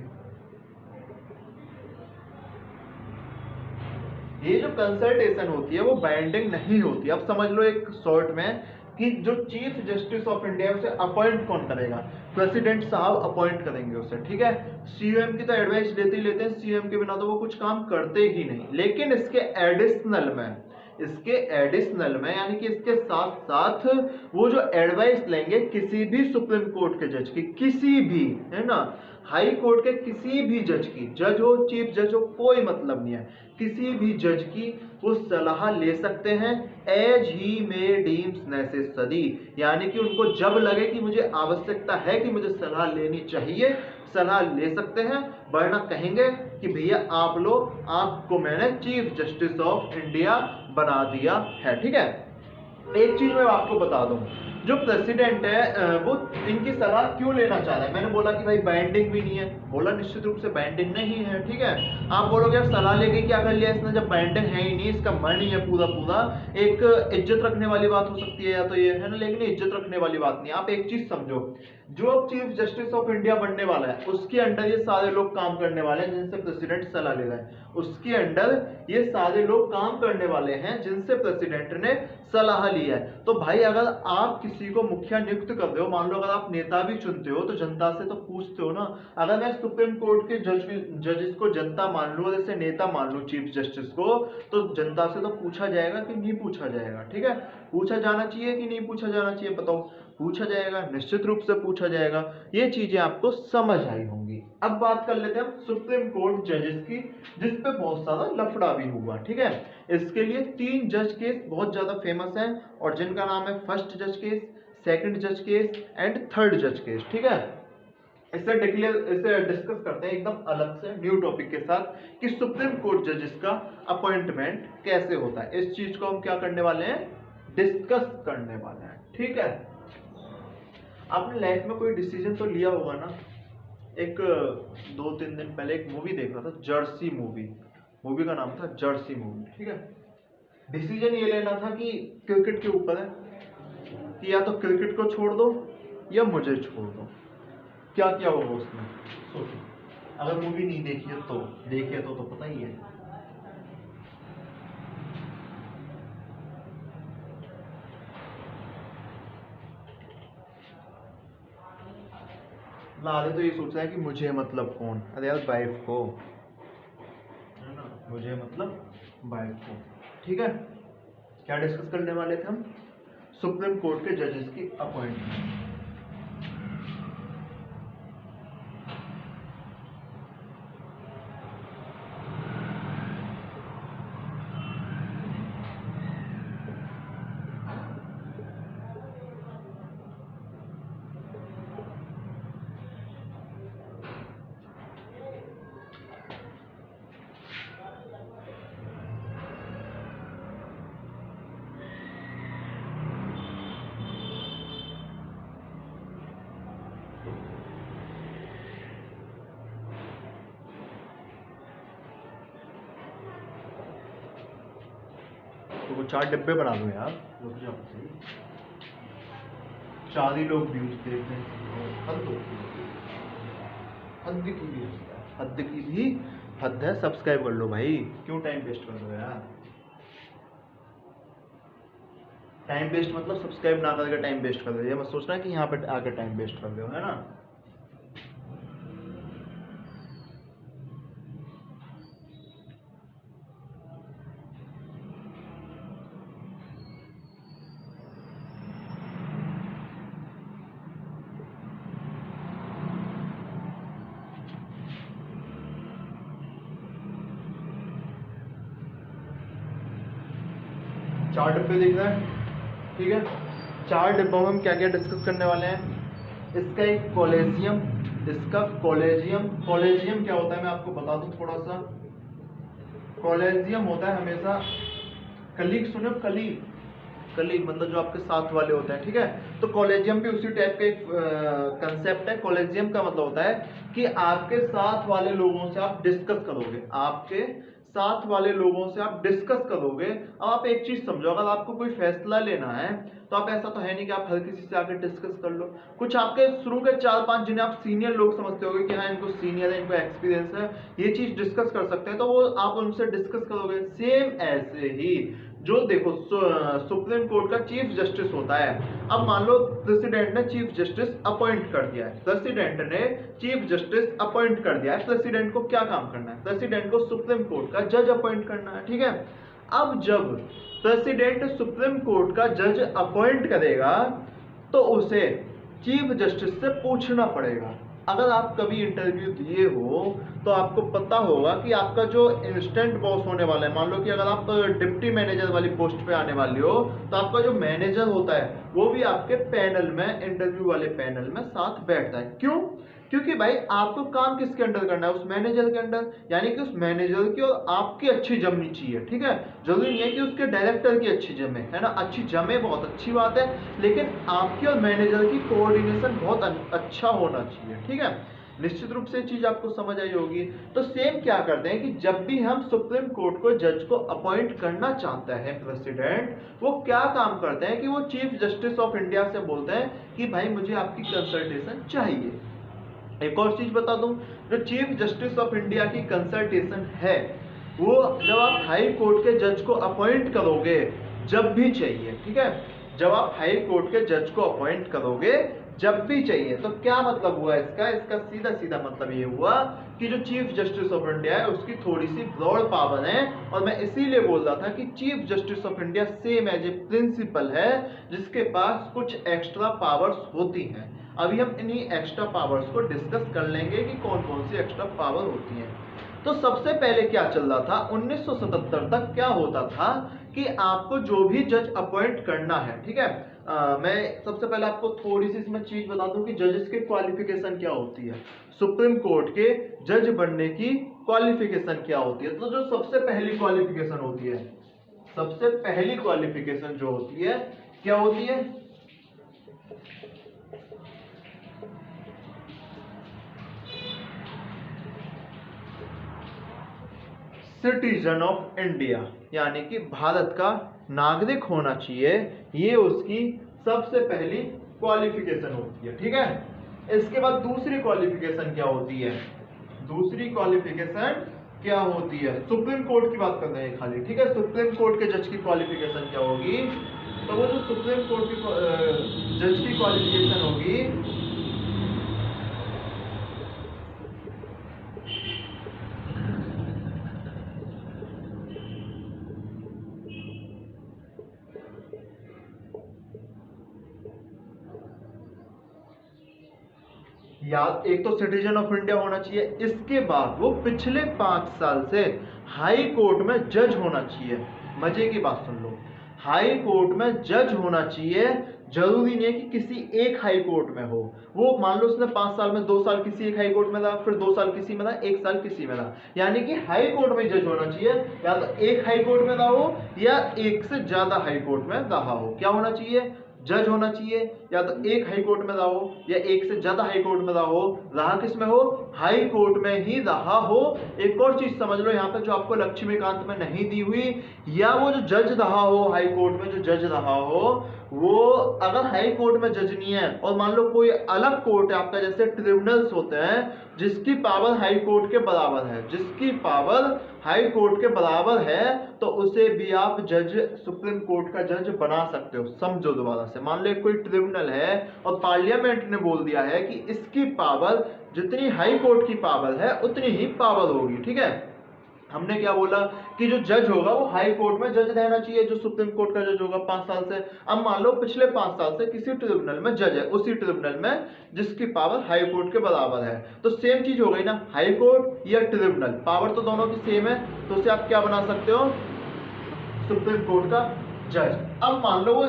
ये जो कंसल्टेशन होती है वो बाइंडिंग नहीं होती। अब समझ लो एक शॉर्ट में कि जो चीफ जस्टिस ऑफ इंडिया उसे अपॉइंट कौन करेगा, प्रेसिडेंट साहब अपॉइंट करेंगे उसे। ठीक है, सीएम की तो एडवाइस लेते ही लेते हैं, सीएम के बिना तो वो कुछ काम करते ही नहीं। लेकिन इसके एडिशनल में यानी कि इसके साथ साथ वो जो एडवाइस लेंगे किसी भी सुप्रीम कोर्ट के जज की, किसी भी, है ना, हाई कोर्ट के किसी भी जज की, जज हो चीफ जज हो कोई मतलब नहीं है, किसी भी जज की वो सलाह ले सकते हैं as he may deems necessary, यानी कि उनको जब लगे कि मुझे आवश्यकता है कि मुझे सलाह लेनी चाहिए, सलाह ले सकते हैं, वरना कहेंगे कि भैया आप लो, आपको मैंने चीफ जस्टिस ऑफ इंडिया बना दिया है। ठीक है, एक चीज मैं आपको बता दूं, जो प्रेसिडेंट है वो इनकी सलाह क्यों लेना चाह रहा है। मैंने बोला कि भाई बाइंडिंग भी नहीं है, बोला निश्चित रूप से बाइंडिंग नहीं है। ठीक है, आप बोलोगे यार सलाह लेके क्या कर लिया इसने, जब बाइंडिंग है ही नहीं, इसका मन ही है पूरा पूरा एक इज्जत रखने वाली बात हो सकती है या तो ये है ना, लेकिन इज्जत रखने वाली बात नहीं। आप एक चीज समझो, जो चीफ जस्टिस ऑफ इंडिया बनने वाला है उसके अंडर ये सारे लोग काम करने वाले हैं जिनसे प्रेसिडेंट सलाह ले रहा है, उसके अंडर ये सारे लोग काम करने वाले हैं जिनसे प्रेसिडेंट ने सलाह ली है। तो भाई अगर आप किसी को मुखिया नियुक्त कर रहे हो, मान लो अगर आप नेता भी चुनते हो तो जनता से तो पूछते हो ना। अगर मैं सुप्रीम कोर्ट के जजेस को जनता मान लूं, जैसे नेता मान लूं चीफ जस्टिस को, तो जनता से तो पूछा जाएगा कि नहीं पूछा जाएगा। ठीक है, पूछा जाना चाहिए कि नहीं पूछा जाना चाहिए, बताओ। पूछा जाएगा, निश्चित रूप से पूछा जाएगा। ये चीजें आपको समझ आई होंगी। अब बात कर लेते हैं हम सुप्रीम कोर्ट जजेस की, जिसपे बहुत सारा लफड़ा भी हुआ। ठीक है, इसके लिए 3 जज केस बहुत ज्यादा फेमस हैं और जिनका नाम है फर्स्ट जज केस, सेकंड जज केस एंड थर्ड जज केस। ठीक है, इसे डिस्कस करते हैं एकदम अलग से न्यू टॉपिक के साथ कि सुप्रीम कोर्ट जजेस का अपॉइंटमेंट कैसे होता है। इस चीज को हम क्या करने वाले हैं, डिस्कस करने वाले हैं। ठीक है, आपने लाइफ में कोई डिसीजन तो लिया होगा ना। एक 2-3 दिन पहले एक मूवी देख रहा था, जर्सी मूवी का नाम था जर्सी मूवी। ठीक है, डिसीजन ये लेना था कि क्रिकेट के ऊपर है कि या तो क्रिकेट को छोड़ दो या मुझे छोड़ दो। क्या क्या होगा उसमें सोचो, अगर मूवी नहीं देखी है तो, देखी है तो पता ही है। लाले तो ये सोच रहा है कि मुझे मतलब कौन, अरे यार वाइफ को, है ना, मुझे मतलब वाइफ को। ठीक है, क्या डिस्कस करने वाले थे हम, सुप्रीम कोर्ट के जजेस की अपॉइंटमेंट। तो वो 4 डिब्बे बना दो यार, रुक जाओ सही। 4 ही लोग व्यूज देख रहे हैं, हद होती है, हद की भी हद की भी हद है। सब्सक्राइब कर लो भाई, क्यों टाइम वेस्ट कर दो यार। टाइम वेस्ट मतलब सब्सक्राइब ना करके टाइम वेस्ट कर दो, ये मत सोचना कि यहाँ पे आके टाइम वेस्ट कर दो, है ना। चार डिब्बे दिख रहे हैं, ठीक है। 4 डिब्बों में हम क्या क्या डिस्कस करने वाले हैं। इसका एक कॉलेजियम, इसका कॉलेजियम, कॉलेजियम क्या होता है मैं आपको बता दूं थोड़ा सा। कॉलेजियम होता है हमेशा, कलीग सुने हो, कलीग, कलीग मतलब जो आपके साथ वाले होते हैं, ठीक है। तो कॉलेजियम भी उसी टाइप का एक कंसेप्ट है। कॉलेजियम का मतलब होता है कि आपके साथ वाले लोगों से आप डिस्कस करोगे, आपके साथ वाले लोगों से आप डिस्कस करोगे। अब आप एक चीज समझो, अगर आपको कोई फैसला लेना है तो आप ऐसा तो है नहीं कि आप हर किसी से आके डिस्कस कर लो। कुछ आपके शुरू के 4-5 जिन्हें आप सीनियर लोग समझते होगे कि हाँ इनको सीनियर है, इनको एक्सपीरियंस है, ये चीज डिस्कस कर सकते हैं, तो वो आप उनसे डिस्कस करोगे। सेम ऐसे ही जो देखो सुप्रीम कोर्ट का चीफ जस्टिस होता है। अब मान लो प्रेसिडेंट ने चीफ जस्टिस अपॉइंट कर दिया है, प्रेसिडेंट ने चीफ जस्टिस अपॉइंट कर दिया है। प्रेसिडेंट को क्या काम करना है? प्रेसिडेंट को सुप्रीम कोर्ट का जज अपॉइंट करना है, ठीक है। अब जब प्रेसिडेंट सुप्रीम कोर्ट का जज अपॉइंट करेगा तो उसे चीफ जस्टिस से पूछना पड़ेगा। अगर आप कभी इंटरव्यू दिए हो तो आपको पता होगा कि आपका जो इंस्टेंट बॉस होने वाला है, मान लो कि अगर आप डिप्टी मैनेजर वाली पोस्ट पे आने वाले हो, तो आपका जो मैनेजर होता है वो भी आपके पैनल में, इंटरव्यू वाले पैनल में साथ बैठता है। क्यों? क्योंकि भाई आपको काम किसके अंडर करना है? उस मैनेजर के अंडर, यानी कि उस मैनेजर की और आपकी अच्छी जमनी चाहिए, ठीक है। जरूरी नहीं है कि उसके डायरेक्टर की अच्छी जमे, है ना। अच्छी जमे बहुत अच्छी बात है, लेकिन आपकी और मैनेजर की कोऑर्डिनेशन बहुत अच्छा होना चाहिए, ठीक है। निश्चित रूप से चीज आपको समझ आई होगी। तो सेम क्या करते हैं कि जब भी हम सुप्रीम कोर्ट को जज को अपॉइंट करना चाहता है प्रेसिडेंट, वो क्या काम करते हैं कि वो चीफ जस्टिस ऑफ इंडिया से बोलते हैं कि भाई मुझे आपकी कंसल्टेशन चाहिए। एक और चीज बता दूं, जो चीफ जस्टिस ऑफ इंडिया की कंसल्टेशन है वो जब आप हाई कोर्ट के जज को अपॉइंट करोगे, जब भी चाहिए, ठीक है। जब आप हाई कोर्ट के जज को अपॉइंट करोगे जब भी चाहिए, तो क्या मतलब हुआ इसका? इसका सीधा सीधा मतलब ये हुआ कि जो चीफ जस्टिस ऑफ इंडिया है उसकी थोड़ी सी ब्रॉड पावर है। और मैं इसीलिए बोल रहा था कि Chief justice of India same as a principal है जिसके पास कुछ एक्स्ट्रा पावर्स होती हैं। अभी हम इन्हीं एक्स्ट्रा पावर्स को डिस्कस कर लेंगे कि कौन कौन सी एक्स्ट्रा पावर होती हैं। तो सबसे पहले क्या चल रहा था, 1977 तक क्या होता था कि आपको जो भी जज अपॉइंट करना है, ठीक है। मैं सबसे पहले आपको थोड़ी सी इसमें चीज बता दूं कि जजेस के क्वालिफिकेशन क्या होती है, सुप्रीम कोर्ट के जज बनने की क्वालिफिकेशन क्या होती है। तो जो सबसे पहली क्वालिफिकेशन होती है, सबसे पहली क्वालिफिकेशन जो होती है क्या होती है? सिटीजन ऑफ इंडिया, यानी कि भारत का नागरिक होना चाहिए, ये उसकी सबसे पहली क्वालिफिकेशन होती है, ठीक है। इसके बाद दूसरी क्वालिफिकेशन क्या होती है? दूसरी क्वालिफिकेशन क्या होती है? सुप्रीम कोर्ट की बात कर रहे हैं खाली, ठीक है। सुप्रीम कोर्ट के जज की क्वालिफिकेशन क्या होगी? तो वो जो सुप्रीम कोर्ट की जज की क्वालिफिकेशन होगी, याद, एक तो सिटीजन ऑफ इंडिया होना चाहिए, इसके बाद वो पिछले 5 साल से हाई कोर्ट में जज होना चाहिए। मजे की बात सुन लो, हाई कोर्ट में जज होना चाहिए। जरूरी नहीं है कि किसी एक हाई कोर्ट में हो। वो मान लो उसने 5 साल में 2 साल किसी एक हाई कोर्ट में रहा, फिर 2 साल किसी में रहा, 1 साल किसी में रहा, यानी कि हाई कोर्ट में जज होना चाहिए। या तो एक हाई कोर्ट में रहा हो या एक से ज्यादा हाई कोर्ट में रहा हो। क्या होना चाहिए? जज होना चाहिए। या तो एक हाई कोर्ट में रहा हो या एक से ज्यादा हाई कोर्ट में रहा हो। रहा किस में हो? हाई कोर्ट में ही रहा हो। एक और चीज समझ लो यहाँ पे जो आपको लक्ष्मीकांत में नहीं दी हुई, या वो जो जज रहा हो हाई कोर्ट में, जो जज रहा हो वो अगर हाई कोर्ट में जज नहीं है और मान लो कोई अलग कोर्ट है आपका, जैसे ट्रिब्यूनल्स होते हैं जिसकी पावर हाई कोर्ट के बराबर है, जिसकी पावर हाई कोर्ट के बराबर है, तो उसे भी आप जज, सुप्रीम कोर्ट का जज बना सकते हो। समझो दोबारा से, मान लो कोई ट्रिब्यूनल है और पार्लियामेंट ने बोल दिया है कि इसकी पावर जितनी हाई कोर्ट की पावर है उतनी ही पावर होगी, ठीक है। हमने क्या बोला कि जो जज होगा वो हाई कोर्ट में जज रहना चाहिए, जो सुप्रीम कोर्ट का जज होगा 5 साल से। अब मान लो पिछले 5 साल से किसी ट्रिब्यूनल में जज है, उसी ट्रिब्यूनल में जिसकी पावर हाई कोर्ट के बराबर है, तो सेम चीज हो गई ना, हाई कोर्ट या ट्रिब्यूनल, पावर तो दोनों की सेम है, तो उसे आप क्या बना सकते हो? सुप्रीम कोर्ट का जज। अब मान लो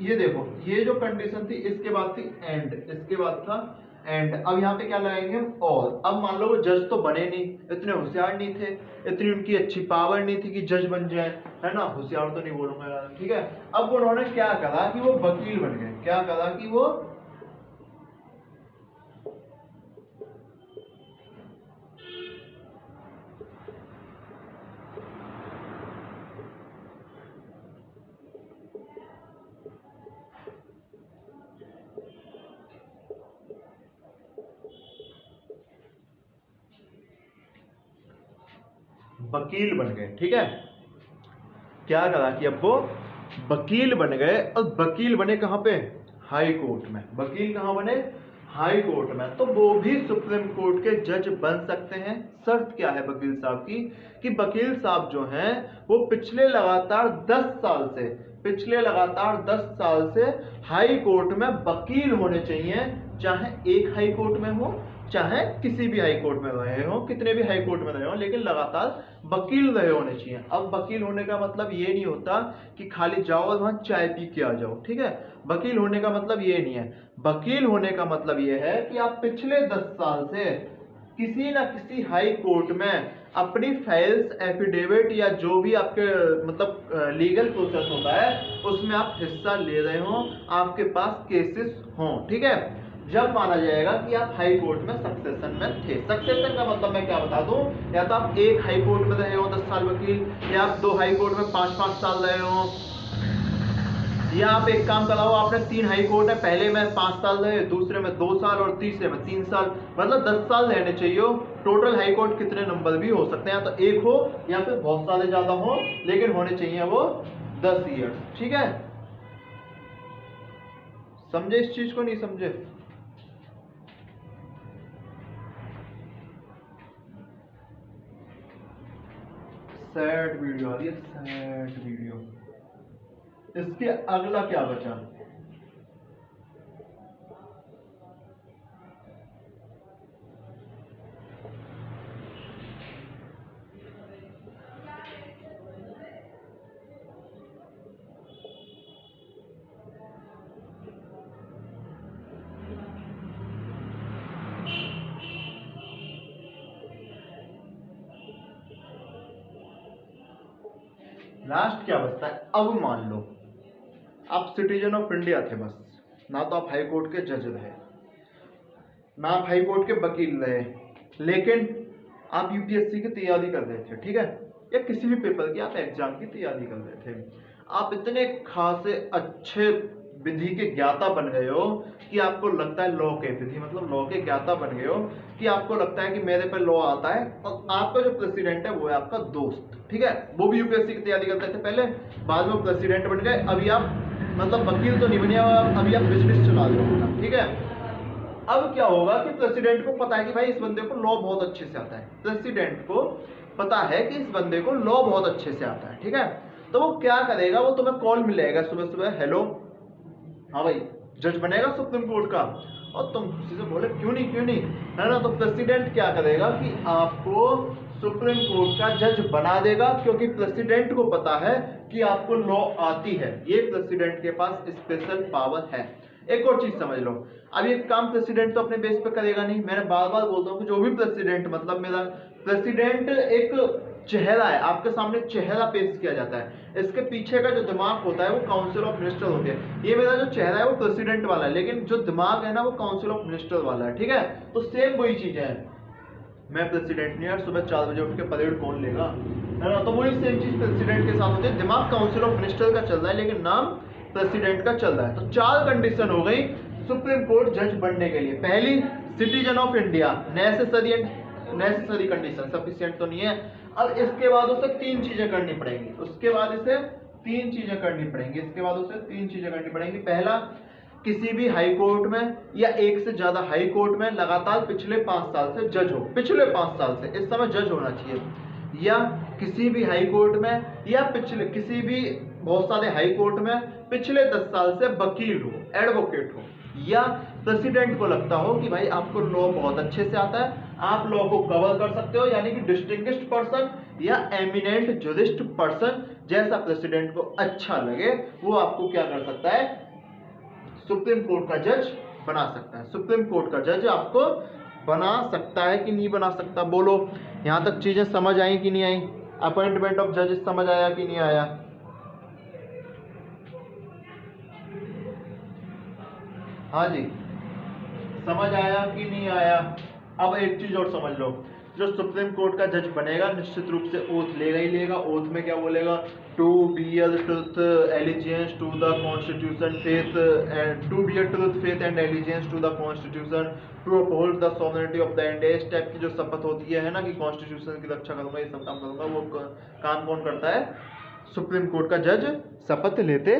ये देखो, ये जो कंडीशन थी इसके बाद थी एंड, इसके बाद था एंड अब यहाँ पे क्या लगाएंगे हम, और। अब मान लो वो जज तो बने नहीं, इतने होशियार नहीं थे, इतनी उनकी अच्छी पावर नहीं थी कि जज बन जाए, है ना, होशियार तो नहीं बोलूंगा यार, ठीक है। अब उन्होंने क्या करा कि वो वकील बन गए, क्या करा कि वो वकील बन गए, ठीक है। क्या करा कि अब वो वकील बन गए, और वकील बने कहां पे, हाई कोर्ट में। वकील कहां बने, हाई कोर्ट में। तो वो भी सुप्रीम कोर्ट के जज बन सकते हैं। शर्त क्या है वकील साहब की, कि वकील साहब जो हैं वो पिछले लगातार 10 साल से हाई कोर्ट में वकील होने चाहिए, चाहे एक हाई कोर्ट में हो, चाहे किसी भी हाई कोर्ट में रहे हो, कितने भी हाई कोर्ट में रहे हो, लेकिन लगातार वकील रहे होने चाहिए। अब वकील होने का मतलब ये नहीं होता कि खाली जाओ और वहां चाय पी के आ जाओ, ठीक है। वकील होने का मतलब ये नहीं है। वकील होने का मतलब ये है कि आप पिछले 10 साल से किसी ना किसी हाई कोर्ट में अपनी फाइल्स, एफिडेविट या जो भी आपके मतलब लीगल प्रोसेस होता है उसमें आप हिस्सा ले रहे हो, आपके पास केसेस हों, ठीक है। जब माना जाएगा कि आप हाई कोर्ट में सक्सेशन में थे। सक्सेशन का मतलब मैं क्या बता दूं, या तो आप एक हाई कोर्ट में रहे हो 10 साल वकील, या आप 2 हाई कोर्ट में 5-5 साल रहे हो, या आप एक काम कराओ, आपने 3 हाई कोर्ट है, पहले में 5 साल रहे, दूसरे में 2 साल और तीसरे में 3 साल, मतलब 10 साल रहने चाहिए। टोटल हाई कोर्ट कितने नंबर भी हो सकते हैं, या तो एक हो या फिर बहुत सारे ज्यादा हो, लेकिन होने चाहिए वो 10 ईयर, ठीक है। समझे इस चीज को, नहीं समझे? सैड वीडियो आ रही है, सैड वीडियो। इसके अगला क्या बचा, लास्ट क्या बचता है। अब मान लो आप सिटीजन ऑफ इंडिया थे, बस ना तो आप हाई कोर्ट के जज रहे, ना आप हाई कोर्ट के वकील रहे, लेकिन आप यूपीएससी की तैयारी कर रहे थे, ठीक है, या किसी भी पेपर की आप एग्जाम की तैयारी कर रहे थे। आप इतने खासे अच्छे विधि के ज्ञाता बन गए हो कि आपको लगता है, लॉ के विधि मतलब लॉ के ज्ञाता बन गए हो कि आपको लगता है कि मेरे पे लॉ आता है, और आपका जो प्रेसिडेंट है वो है आपका दोस्त, ठीक है। वो भी यूपीएससी की तैयारी करते थे पहले, बाद में प्रेसिडेंट बन गए। अभी आप मतलब वकील तो नहीं बने, अभी आप बिजनेस चला रहे हो, ठीक है। अब क्या होगा कि प्रेसिडेंट को पता है कि भाई इस बंदे को लॉ बहुत अच्छे से आता है, प्रेसिडेंट को पता है कि इस बंदे को लॉ बहुत अच्छे से आता है, ठीक है। तो वो क्या करेगा, वो तुम्हें कॉल मिलेगा सुबह सुबह, हेलो हाँ भाई जज बनेगा सुप्रीम कोर्ट का, और तुम किसी से बोले क्यों नहीं, है ना। तो प्रेसिडेंट क्या करेगा कि आपको सुप्रीम कोर्ट का जज बना देगा, क्योंकि प्रेसिडेंट को पता है कि आपको लॉ आती है। ये प्रेसिडेंट के पास स्पेशल पावर है। एक और चीज समझ लो, अब ये काम प्रेसिडेंट तो अपने बेस पे करेगा नहीं। मैंने बार बार बोलता हूँ कि जो भी प्रेसिडेंट, मतलब मेरा प्रेसिडेंट एक चेहरा है, आपके सामने चेहरा पेश किया जाता है, इसके पीछे का जो दिमाग होता है वो काउंसिल ऑफ मिनिस्टर होते हैं। ये मेरा जो चेहरा है वो प्रेसिडेंट वाला है, लेकिन जो दिमाग है ना वो काउंसिल ऑफ मिनिस्टर वाला है, ठीक है। तो सेम वही चीज है, मैं प्रेसिडेंट नहीं यार, सुबह 4 बजे उठ के परेड कौन लेगा, है ना। तो वही सेम चीज प्रेसिडेंट के साथ होती है, दिमाग काउंसिल ऑफ मिनिस्टर का चल रहा है लेकिन नाम प्रेसिडेंट का चल रहा है। तो 4 कंडीशन हो गई सुप्रीम कोर्ट जज बनने के लिए। पहली, citizen of India, necessary condition, sufficient तो नहीं है। अब इसके बाद उसे 3 चीजें करनी पड़ेंगी, उसके बाद इसे 3 चीजें करनी पड़ेंगी, इसके बाद उसे 3 चीजें करनी पड़ेंगी। पहला, किसी भी हाई कोर्ट में या एक से ज्यादा हाई कोर्ट में लगातार पिछले 5 साल से जज हो, पिछले 5 साल से इस समय जज होना चाहिए, या किसी भी हाई कोर्ट में या पिछले किसी भी बहुत सारे हाई कोर्ट में पिछले 10 साल से वकील हो, एडवोकेट हो, या प्रेसिडेंट को लगता हो कि भाई आपको लॉ बहुत अच्छे से आता है, आप लॉ को कवर कर सकते हो, यानी कि डिस्टिंग्विश्ड पर्सन या एमिनेंट जुरिस्ट पर्सन, जैसा प्रेसिडेंट को अच्छा लगे वो आपको क्या कर सकता है, सुप्रीम कोर्ट का जज बना सकता है। सुप्रीम कोर्ट का जज आपको बना सकता है कि नहीं बना सकता, बोलो। यहाँ तक चीजें समझ आई कि नहीं आई? अपॉइंटमेंट ऑफ जजेस समझ आया कि नहीं आया? हाँ जी, समझ आया कि नहीं आया? अब एक चीज और समझ लो, जो सुप्रीम कोर्ट का जज बनेगा निश्चित रूप से ओथ लेगा ही लेगा। ओथ में क्या बोलेगा? To bear truth allegiance to the constitution faith, to bear truth faith and allegiance to the constitution, to uphold the sovereignty of the India. इस टाइप की जो शपथ होती है ना, कि कॉन्स्टिट्यूशन की रक्षा करूंगा, ये सब काम करूंगा, वो काम कौन करता है? सुप्रीम कोर्ट का जज शपथ लेते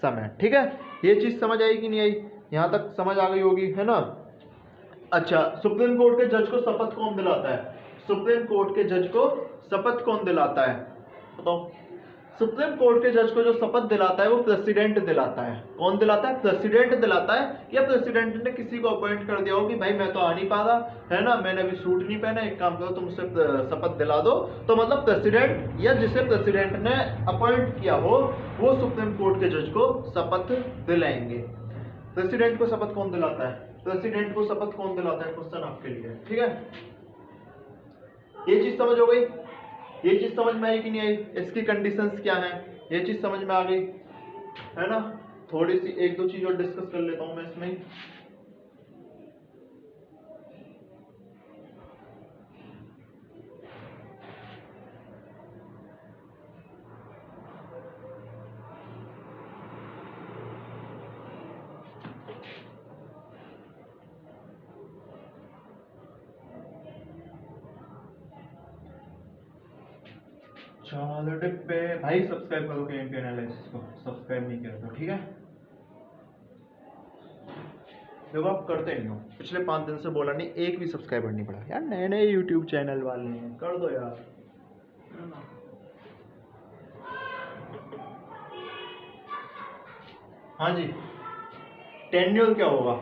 समय। ठीक है, ये चीज समझ आई कि नहीं आई? यहाँ तक समझ आ गई होगी, है ना? अच्छा, सुप्रीम कोर्ट के जज को शपथ कौन दिलाता है? सुप्रीम कोर्ट के जज को शपथ कौन दिलाता है, बताओ? सुप्रीम कोर्ट के जज को जो शपथ दिलाता है वो प्रेसिडेंट दिलाता है। कौन दिलाता है? प्रेसिडेंट दिलाता है, या प्रेसिडेंट ने किसी को अपॉइंट कर दिया हो कि भाई मैं तो आ नहीं पा रहा, है ना, मैंने अभी सूट नहीं पहना, एक काम करो तुम मुझसे शपथ दिला दो। तो मतलब प्रेसिडेंट या जिसे प्रेसिडेंट ने अपॉइंट किया हो वो सुप्रीम कोर्ट के जज को शपथ दिलाएंगे। प्रेसिडेंट को शपथ कौन दिलाता है? प्रेसिडेंट को शपथ कौन दिलाता है? क्वेश्चन आपके लिए, ठीक है? ये चीज समझ हो गई? ये चीज समझ में आई कि नहीं आई? इसकी कंडीशंस क्या है, ये चीज समझ में आ गई, है ना? थोड़ी सी एक दो चीज और डिस्कस कर लेता हूं मैं इसमें। चलो डिब्बे भाई, सब्सक्राइब करो केएमपी एनालिसिस को, सब्सक्राइब नहीं किया तो, ठीक है? देखो आप करते नहीं हो, पिछले 5 दिन से बोला नहीं, एक भी सब्सक्राइबर नहीं पड़ा यार। नए नए यूट्यूब चैनल वाले हैं, कर दो यार। हाँ जी, टेन्योर क्या होगा?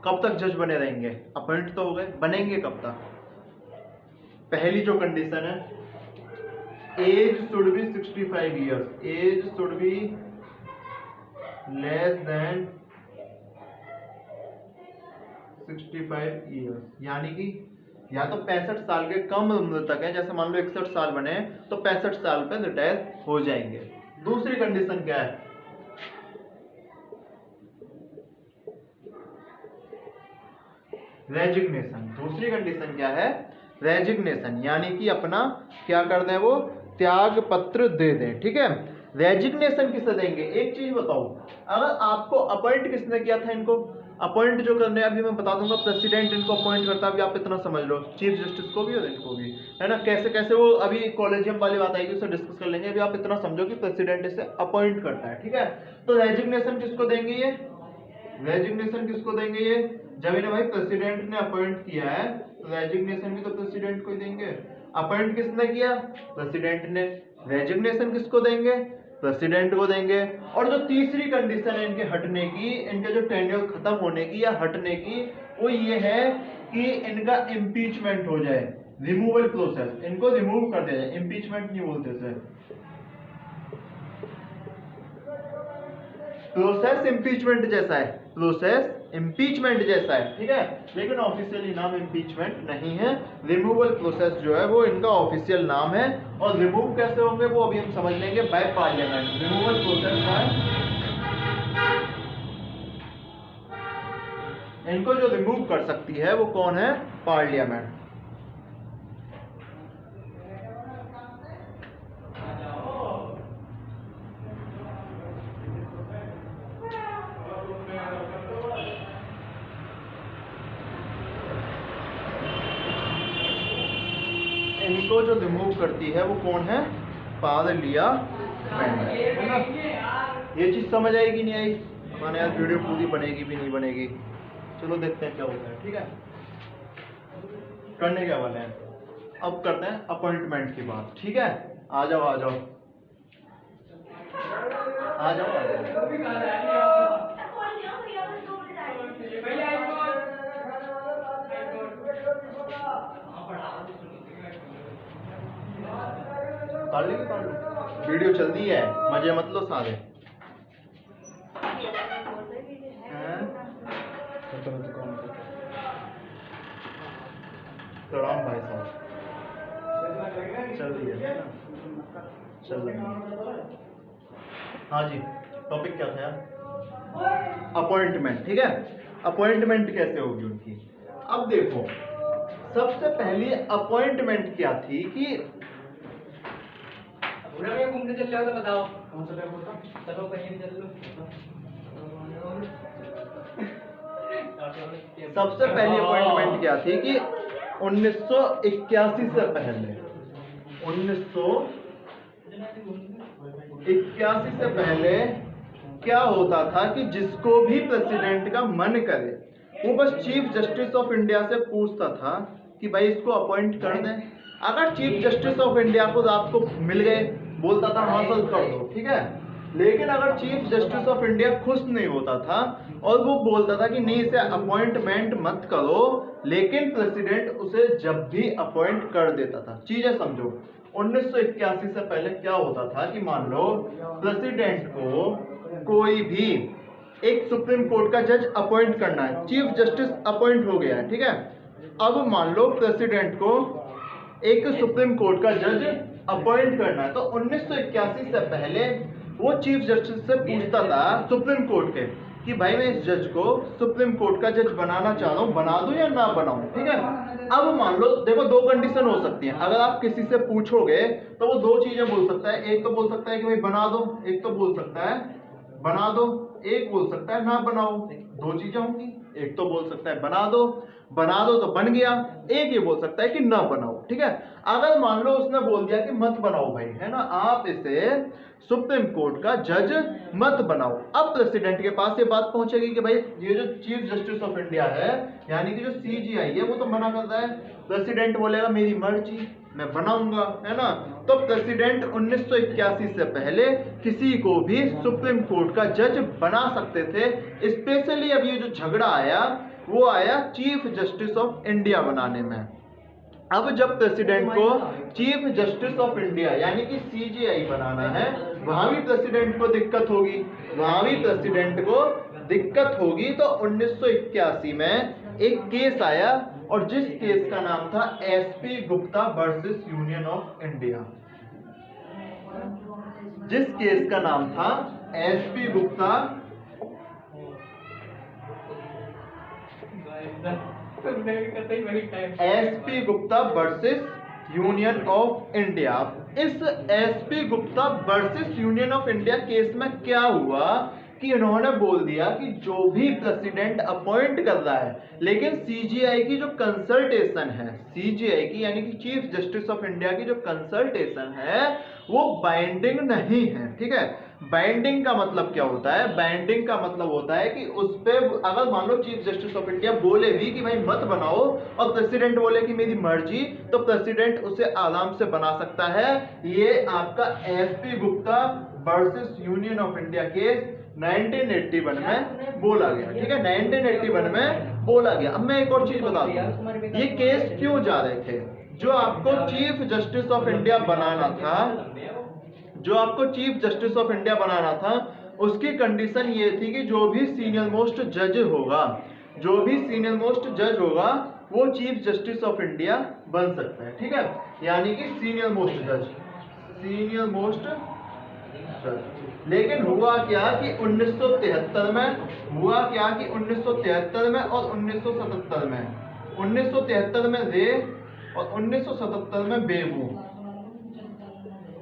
कब तक जज बने रहेंगे? अपॉइंट तो हो गए, बनेंगे कब तक? पहली जो कंडीशन है, age should be 65 years, age should be less than 65 years, यानी कि या तो 65 साल के कम उम्र तक है, जैसे मान लो 61 साल बने तो 65 साल पे रिटायर हो जाएंगे। दूसरी कंडीशन क्या है? रेजिग्नेशन। दूसरी कंडीशन क्या है? रेजिग्नेशन, यानी कि अपना क्या कर दें, वो त्याग पत्र दे दें। ठीक है, रेजिग्नेशन किसे देंगे? एक चीज बताओ, अगर आपको अपॉइंट किसने किया था इनको? अपॉइंट जो करने अभी मैं बता दूंगा, प्रेसिडेंट इनको अपॉइंट करता है। अभी आप इतना समझ लो, चीफ जस्टिस को भी और इनको भी, है ना? कैसे कैसे वो अभी कॉलेजियम वाली बात आएगी, उससे डिस्कस कर लेंगे। अभी आप इतना समझो कि प्रेसिडेंट इसे अपॉइंट करता है। ठीक है, तो रेजिग्नेशन किसको देंगे? ये रेजिग्नेशन किसको देंगे? ये जब इन्हें भाई प्रेसिडेंट ने अपॉइंट किया है तो रेजिग्नेशन भी तो प्रेसिडेंट को ही देंगे। अपॉइंट किसने किया? प्रेसिडेंट ने। रेजिग्नेशन किसको देंगे? प्रेसिडेंट को देंगे। और जो तीसरी कंडीशन है इनके हटने की, इनके जो टेन्योर खत्म होने की या हटने की, वो ये है कि इनका इम्पीचमेंट हो जाए, रिमूवल प्रोसेस, इनको रिमूव कर दिया जाए। इम्पीचमेंट नहीं बोलते इसे, प्रोसेस इम्पीचमेंट जैसा है, प्रोसेस इम्पीचमेंट जैसा है। ठीक है, लेकिन ऑफिशियली नाम इम्पीचमेंट नहीं है। रिमूवल प्रोसेस जो है वो इनका ऑफिशियल नाम है। और रिमूव कैसे होंगे वो अभी हम समझ लेंगे, बाय पार्लियामेंट। रिमूवल प्रोसेस है, इनको जो रिमूव कर सकती है वो कौन है? पार्लियामेंट। इनको जो रिमूव करती है वो कौन है? पार्लियामेंट, है ना? ये चीज समझ आएगी नहीं आई? माने यार वीडियो पूरी बनेगी भी नहीं बनेगी। चलो देखते हैं क्या होता है। ठीक है, करने क्या वाले हैं, अब करते हैं अपॉइंटमेंट की बात। ठीक है, आ जाओ आ जाओ आ जाओ आ जाओ। कर लेंगे, कर लो, वीडियो चलती है, मजे मत लो सारे। प्रणाम भाई साहब। चल रही है ना, चल रही है। हाँ जी, टॉपिक क्या था यार? अपॉइंटमेंट, ठीक है। अपॉइंटमेंट कैसे होगी उनकी? अब देखो, सबसे पहली अपॉइंटमेंट क्या थी कि घूमने चल जाओ तो बताओ कौन सा टाइम होता? चलो कहीं भी चल लो। सबसे पहली अपॉइंटमेंट क्या थी कि 1981 से पहले 1981 से पहले क्या होता था कि जिसको भी प्रेसिडेंट का मन करे वो बस चीफ जस्टिस ऑफ इंडिया से पूछता था कि भाई इसको अपॉइंट कर दें। अगर चीफ जस्टिस ऑफ इंडिया को रात को मिल गए, बोलता था हाँ सर कर दो, ठीक है। लेकिन अगर चीफ जस्टिस ऑफ इंडिया खुश नहीं होता था और वो बोलता था कि नहीं इसे अपॉइंटमेंट मत करो, लेकिन प्रेसिडेंट उसे जब भी अपॉइंट कर देता था। चीजें समझो, 1981 से पहले क्या होता था कि मान लो प्रेसिडेंट को कोई भी एक सुप्रीम कोर्ट का जज अपॉइंट करना है, चीफ जस्टिस अपॉइंट हो गया है, ठीक है। अब मान लो प्रेसिडेंट को एक सुप्रीम कोर्ट का जज अपॉइंट करना है, तो 1981 से पहले वो चीफ जस्टिस से पूछता था सुप्रीम कोर्ट के कि भाई मैं इस जज को सुप्रीम कोर्ट का जज बनाना चाह रहा हूँ, बना दूं या ना बनाऊं, ठीक है। अब मान लो देखो दो कंडीशन हो सकती है। अगर आप किसी से पूछोगे तो वो दो चीजें बोल सकता है, एक तो बोल सकता है कि भाई बना दो, एक तो बोल सकता है बना दो, एक बोल सकता है ना बनाओ। दो चीजें होंगी, एक तो बोल सकता है बना दो तो बन गया, एक ये बोल सकता है कि ना बनाओ, ठीक है। अगर मान लो उसने बोल दिया कि मत बनाओ भाई, है ना, आप इसे सुप्रीम कोर्ट का जज मत बनाओ, अब प्रेसिडेंट के पास ये बात पहुंचेगी कि भाई ये जो चीफ जस्टिस ऑफ इंडिया है यानी कि जो सीजीआई है वो तो मना कर रहा है। प्रेसिडेंट बोलेगा मेरी मर्जी, मैं बनाऊंगा, है ना। तो प्रेसिडेंट 1981 से पहले किसी को भी सुप्रीम कोर्ट का जज बना सकते थे। स्पेशली अब ये जो झगड़ा आया वो आया चीफ जस्टिस ऑफ इंडिया बनाने में। अब जब प्रेसिडेंट को चीफ जस्टिस ऑफ इंडिया यानी कि सीजीआई बनाना है, वहां भी प्रेसिडेंट को दिक्कत होगी, तो 1981 में एक केस आया और जिस केस का नाम था S P Gupta versus union of India. जिस केस का नाम था S P Gupta versus union of India. इस S P Gupta versus union of India case में क्या हुआ कि इन्होंने बोल दिया कि जो भी प्रेसिडेंट अपॉइंट कर रहा है, लेकिन सीजीआई की जो कंसल्टेशन है, सीजीआई की यानी कि चीफ जस्टिस ऑफ इंडिया की जो कंसल्टेशन है वो बाइंडिंग नहीं है, ठीक है। बाइंडिंग का मतलब क्या होता है? बाइंडिंग का मतलब होता है कि उस पे अगर मान लो चीफ जस्टिस ऑफ इंडिया बोले भी कि भाई मत बनाओ और प्रेसिडेंट बोले कि मेरी मर्जी, तो प्रेसिडेंट उसे आराम से बना सकता है। ये आपका SP Gupta versus union of India case 1981 में बोला गया, ठीक है, 1981 में बोला गया। अब मैं एक और चीज बता दूं, ये केस क्यों जा रहे थे? जो आपको चीफ जस्टिस ऑफ इंडिया बनाना था, उसकी कंडीशन ये थी कि जो भी सीनियर मोस्ट जज होगा वो चीफ जस्टिस ऑफ इंडिया बन सकता है, ठीक है। यानी कि सीनियर मोस्ट जज। लेकिन हुआ क्या कि 1973 में और 1977 में, 1973 में रे और 1977 में बेबू,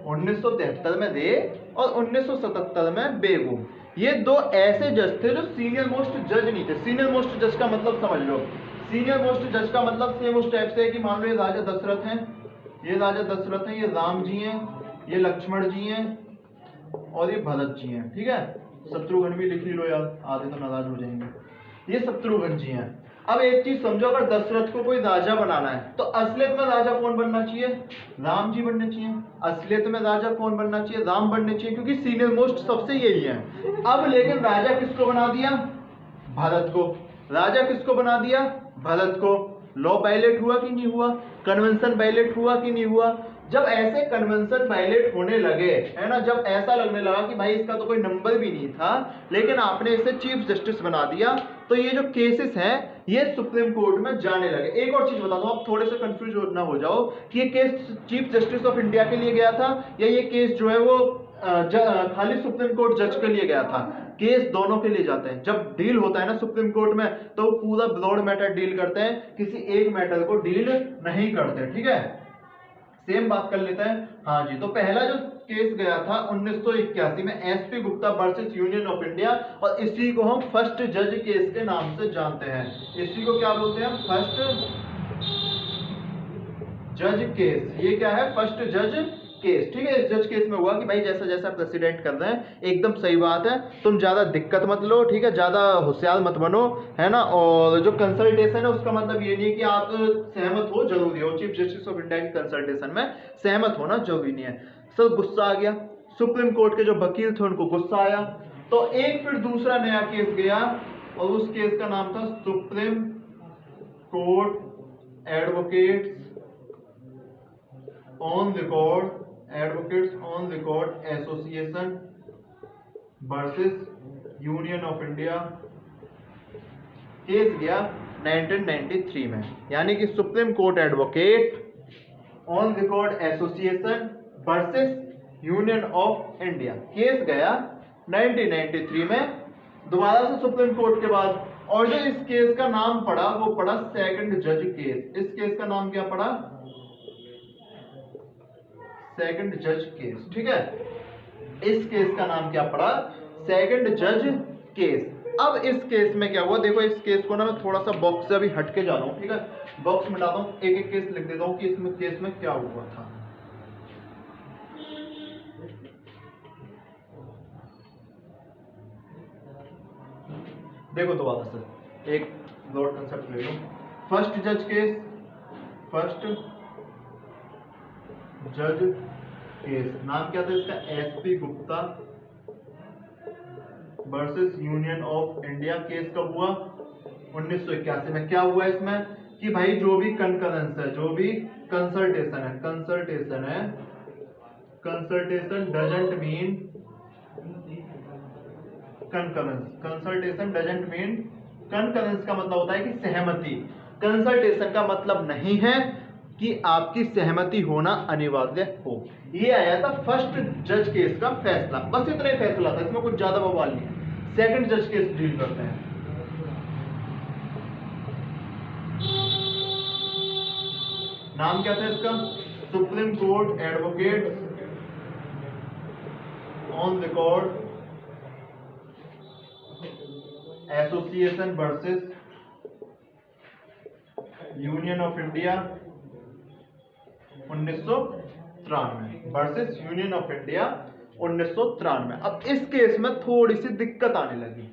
1973 में रे और 1977 में बेबू। ये दो ऐसे जज थे जो सीनियर मोस्ट जज नहीं थे। सीनियर मोस्ट जज का मतलब समझ लो, सीनियर मोस्ट जज का मतलब सेम उस टाइप से है कि मान लो ये राजा दशरथ हैं, ये राम जी हैं, ये लक्ष्मण जी हैं और ये भरत जी हैं, ठीक है। शत्रुघ्न भी लिख ही लो यार, आधे तो नाराज हो जाएंगे। ये शत्रुघ्न जी हैं। अब एक चीज समझो, अगर दशरथ को कोई राजा बनाना है तो असलियत में राजा कौन बनना चाहिए? राम जी बनने चाहिए। असलियत में राजा कौन बनना चाहिए? राम बनने चाहिए, क्योंकि सीनियर मोस्ट सबसे यही है। अब लेकिन राजा किसको बना दिया? भरत को। राजा किसको बना दिया? भरत को। लॉ वायलेट हुआ कि नहीं हुआ? कन्वेंशन वायलेट हुआ कि नहीं हुआ? जब ऐसे कन्वेंशन वायलेट होने लगे, है ना, जब ऐसा लगने लगा कि भाई इसका तो कोई नंबर भी नहीं था लेकिन आपने इसे चीफ जस्टिस बना दिया, तो ये जो केसेस हैं ये सुप्रीम कोर्ट में जाने लगे। एक और चीज बता दूं, आप थोड़े से कंफ्यूज ना हो जाओ कि ये case chief justice of India के लिए गया था या ये केस जो है वो खाली सुप्रीम कोर्ट जज के लिए गया था। केस दोनों के लिए जाते हैं। जब डील होता है ना सुप्रीम कोर्ट में तो वो पूरा ब्रॉड मैटर डील करते हैं, किसी एक मैटर को डील नहीं करते। ठीक है, सेम बात कर लेते हैं। हाँ जी, तो पहला जो केस गया था 1981 में SP Gupta versus union of India, और इसी को हम फर्स्ट जज केस के नाम से जानते हैं। इसी को क्या बोलते हैं? फर्स्ट जज केस। ये क्या है? फर्स्ट जज केस। ठीक है, इस जज केस में हुआ कि भाई जैसा जैसा प्रेसिडेंट कर रहे हैं एकदम सही बात है, तुम ज्यादा दिक्कत मत लो, ठीक है, ज्यादा होशियार मत बनो, है ना। और जो कंसल्टेशन है उसका मतलब ये नहीं है कि आप सहमत हो जरूरी हो, चीफ जस्टिस ऑफ इंडिया की कंसल्टेशन में सहमत होना जरूरी नहीं है। सर गुस्सा आ गया, सुप्रीम कोर्ट के जो वकील थे उनको गुस्सा आया, तो एक फिर दूसरा नया केस गया और उस केस का नाम था supreme court advocates on record association versus union of India. Case गया 1993 में, यानी कि supreme court advocate on record association versus union of India. Case गया 1993 में दोबारा से सुप्रीम कोर्ट के बाद, और जो इस केस का नाम पड़ा वो पड़ा सेकंड जज केस। इस केस का नाम क्या पड़ा? सेकंड जज केस। ठीक है, इस केस का नाम क्या पड़ा? सेकंड जज केस। अब इस केस में क्या हुआ, देखो इस केस को ना मैं थोड़ा सा बॉक्स से अभी हट के जा रहा हूं। ठीक है, बॉक्स मिटाता हूं, एक एक केस लिख देता हूं कि इसमें केस में क्या हुआ था। देखो दोबारा से एक ब्रॉड कंसेप्ट ले लो। फर्स्ट जज केस, फर्स्ट जज केस, नाम क्या था इसका? SP Gupta versus union of India. Case कब हुआ? 1981 में। क्या हुआ इसमें कि भाई जो भी कंकरेंस है, जो भी consultation doesn't mean concurrence. Consultation doesn't mean concurrence का मतलब होता है कि सहमति। कंसल्टेशन का मतलब नहीं है कि आपकी सहमति होना अनिवार्य हो। ये आया था फर्स्ट जज केस का फैसला, बस इतना ही फैसला था, इसमें कुछ ज्यादा बवाल नहीं है। सेकंड जज केस डील करते हैं। नाम क्या था इसका? Supreme court advocate on record association versus union of India 1993 versus union of India 1993। अब इस केस में थोड़ी सी दिक्कत आने लगी।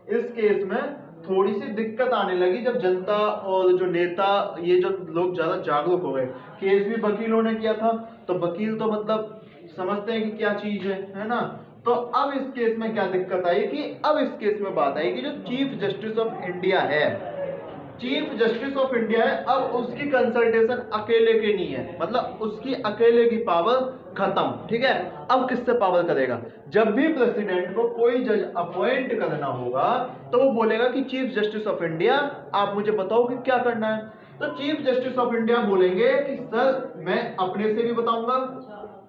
इस केस में थोड़ी सी दिक्कत आने लगी जब जनता और जो नेता, ये जो लोग ज्यादा जागरूक हो गए। केस भी वकीलों ने किया था, तो वकील तो मतलब समझते हैं कि क्या चीज है ना। तो अब इस केस में क्या दिक्कत आई कि अब इस केस में बात आई कि जो चीफ जस्टिस ऑफ इंडिया है, चीफ जस्टिस ऑफ इंडिया है, अब उसकी कंसल्टेशन अकेले की नहीं है, मतलब उसकी अकेले की पावर खत्म। ठीक है, अब किससे पावर करेगा? जब भी प्रेसिडेंट को कोई जज अपॉइंट करना होगा तो वो बोलेगा कि चीफ जस्टिस ऑफ इंडिया आप मुझे बताओ कि क्या करना है। तो चीफ जस्टिस ऑफ इंडिया बोलेंगे कि सर मैं अपने से भी बताऊंगा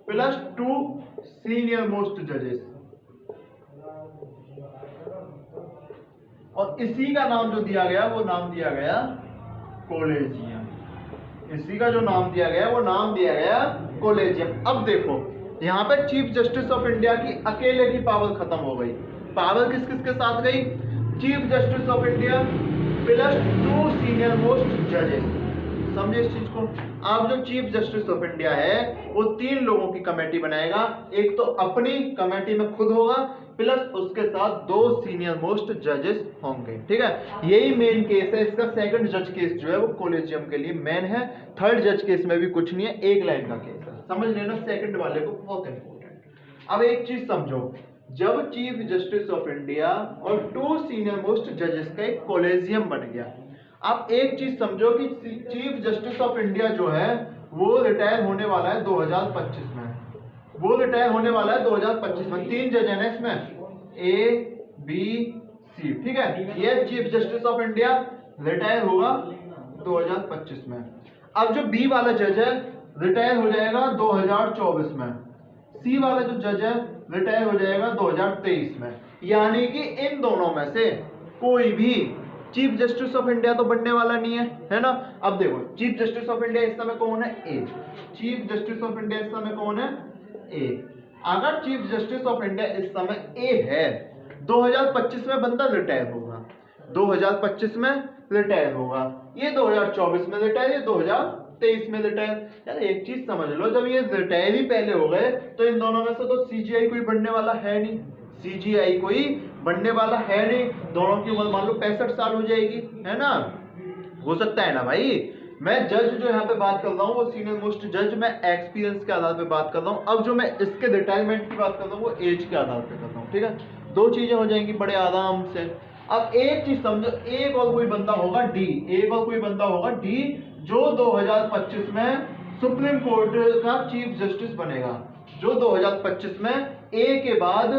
प्लस 2 सीनियर मोस्ट जजेस, और इसी का नाम जो दिया गया वो नाम दिया गया कॉलेजियम। इसी का जो नाम दिया गया वो नाम दिया गया कॉलेजियम। अब देखो यहाँ पे चीफ जस्टिस ऑफ इंडिया की अकेले की पावर खत्म हो गई। पावर किस किस के साथ गई? Chief justice of India plus 2 senior most जजेस। समझे इस चीज को? अब जो चीफ जस्टिस ऑफ इंडिया है वो 3 लोगों की कमेटी बनाएगा। एक तो अपनी कमेटी में खुद होगा, प्लस उसके साथ 2 सीनियर मोस्ट जजेस होंगे। ठीक है, यही मेन केस है इसका। सेकंड जज केस जो है वो कॉलेजियम के लिए मेन है। थर्ड जज केस में भी कुछ नहीं है, एक लाइन का केस है, समझ लेना सेकंड वाले को, बहुत इंपॉर्टेंट। अब एक चीज समझो, जब चीफ जस्टिस ऑफ इंडिया और 2 सीनियर मोस्ट जजेस का एक कॉलेजियम बन गया, आप एक चीज समझो कि चीफ जस्टिस ऑफ इंडिया जो है वो रिटायर होने वाला है 2025 में। वो रिटायर होने वाला है 2025 में। 3 जज है ना इसमें, ए बी सी, ठीक है। ये chief justice of India retire होगा 2025 में। अब जो बी वाला जज है रिटायर हो जाएगा 2024 में। सी वाला जो जज है रिटायर हो जाएगा 2023 में। यानी कि इन दोनों में से कोई भी चीफ जस्टिस ऑफ इंडिया तो बनने वाला नहीं है ना। अब देखो चीफ जस्टिस ऑफ इंडिया इस समय कौन है, ए। चीफ जस्टिस ऑफ इंडिया इस समय कौन है, ए। अगर चीफ जस्टिस ऑफ इंडिया इस समय ए है, 2025 में बंदा रिटायर होगा, 2025 में रिटायर होगा, ये 2024 में रिटायर, ये 2023 में रिटायर। यार एक चीज समझ लो, जब ये रिटायर ही पहले हो गए तो इन दोनों में से तो सीजीआई कोई बनने वाला है नहीं, सीजीआई कोई बनने वाला है नहीं। दोनों की उम्र मान लो 65 साल हो जाएगी, है ना। हो सकता है ना भाई। मैं जज जो यहाँ पे बात कर रहा हूँ वो सीनियर मोस्ट जज, मैं एक्सपीरियंस के आधार पे बात कर रहा हूँ। अब जो मैं इसके रिटायरमेंट की बात कर रहा हूँ वो एज के आधार पे कर रहा हूँ, ठीक है। दो चीजें हो जाएंगी बड़े आराम से। अब एक चीज समझो, एक और कोई बंदा होगा डी, एक और कोई बंदा होगा डी जो 2025 में सुप्रीम कोर्ट का चीफ जस्टिस बनेगा, जो 2025 में ए के बाद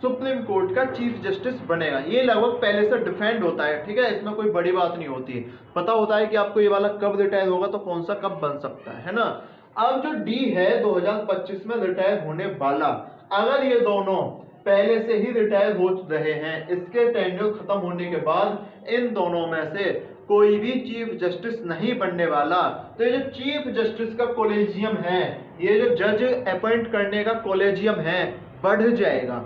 सुप्रीम कोर्ट का चीफ जस्टिस बनेगा। ये लगभग पहले से डिफेंड होता है, ठीक है। इसमें कोई बड़ी बात नहीं होती, पता होता है कि आपको ये वाला कब रिटायर होगा तो कौन सा कब बन सकता है ना। अब जो डी है 2025 में रिटायर होने वाला, अगर ये दोनों पहले से ही रिटायर हो रहे हैं, इसके टेन्योर खत्म होने के बाद इन दोनों में से कोई भी चीफ जस्टिस नहीं बनने वाला, तो ये जो चीफ जस्टिस का कॉलेजियम है, ये जो जज अपॉइंट करने का कॉलेजियम है, बढ़ जाएगा,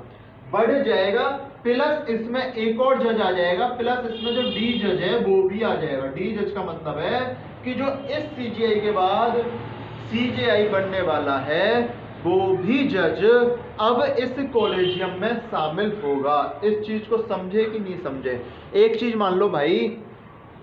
बढ़ जाएगा। प्लस इसमें एक और जज आ जाएगा, प्लस इसमें जो डी जज है वो भी आ जाएगा। डी जज का मतलब है कि जो इस सीजीआई के बाद सीजीआई बनने वाला है वो भी जज अब इस कॉलेजियम में शामिल होगा। इस चीज को समझे कि नहीं समझे। एक चीज मान लो भाई,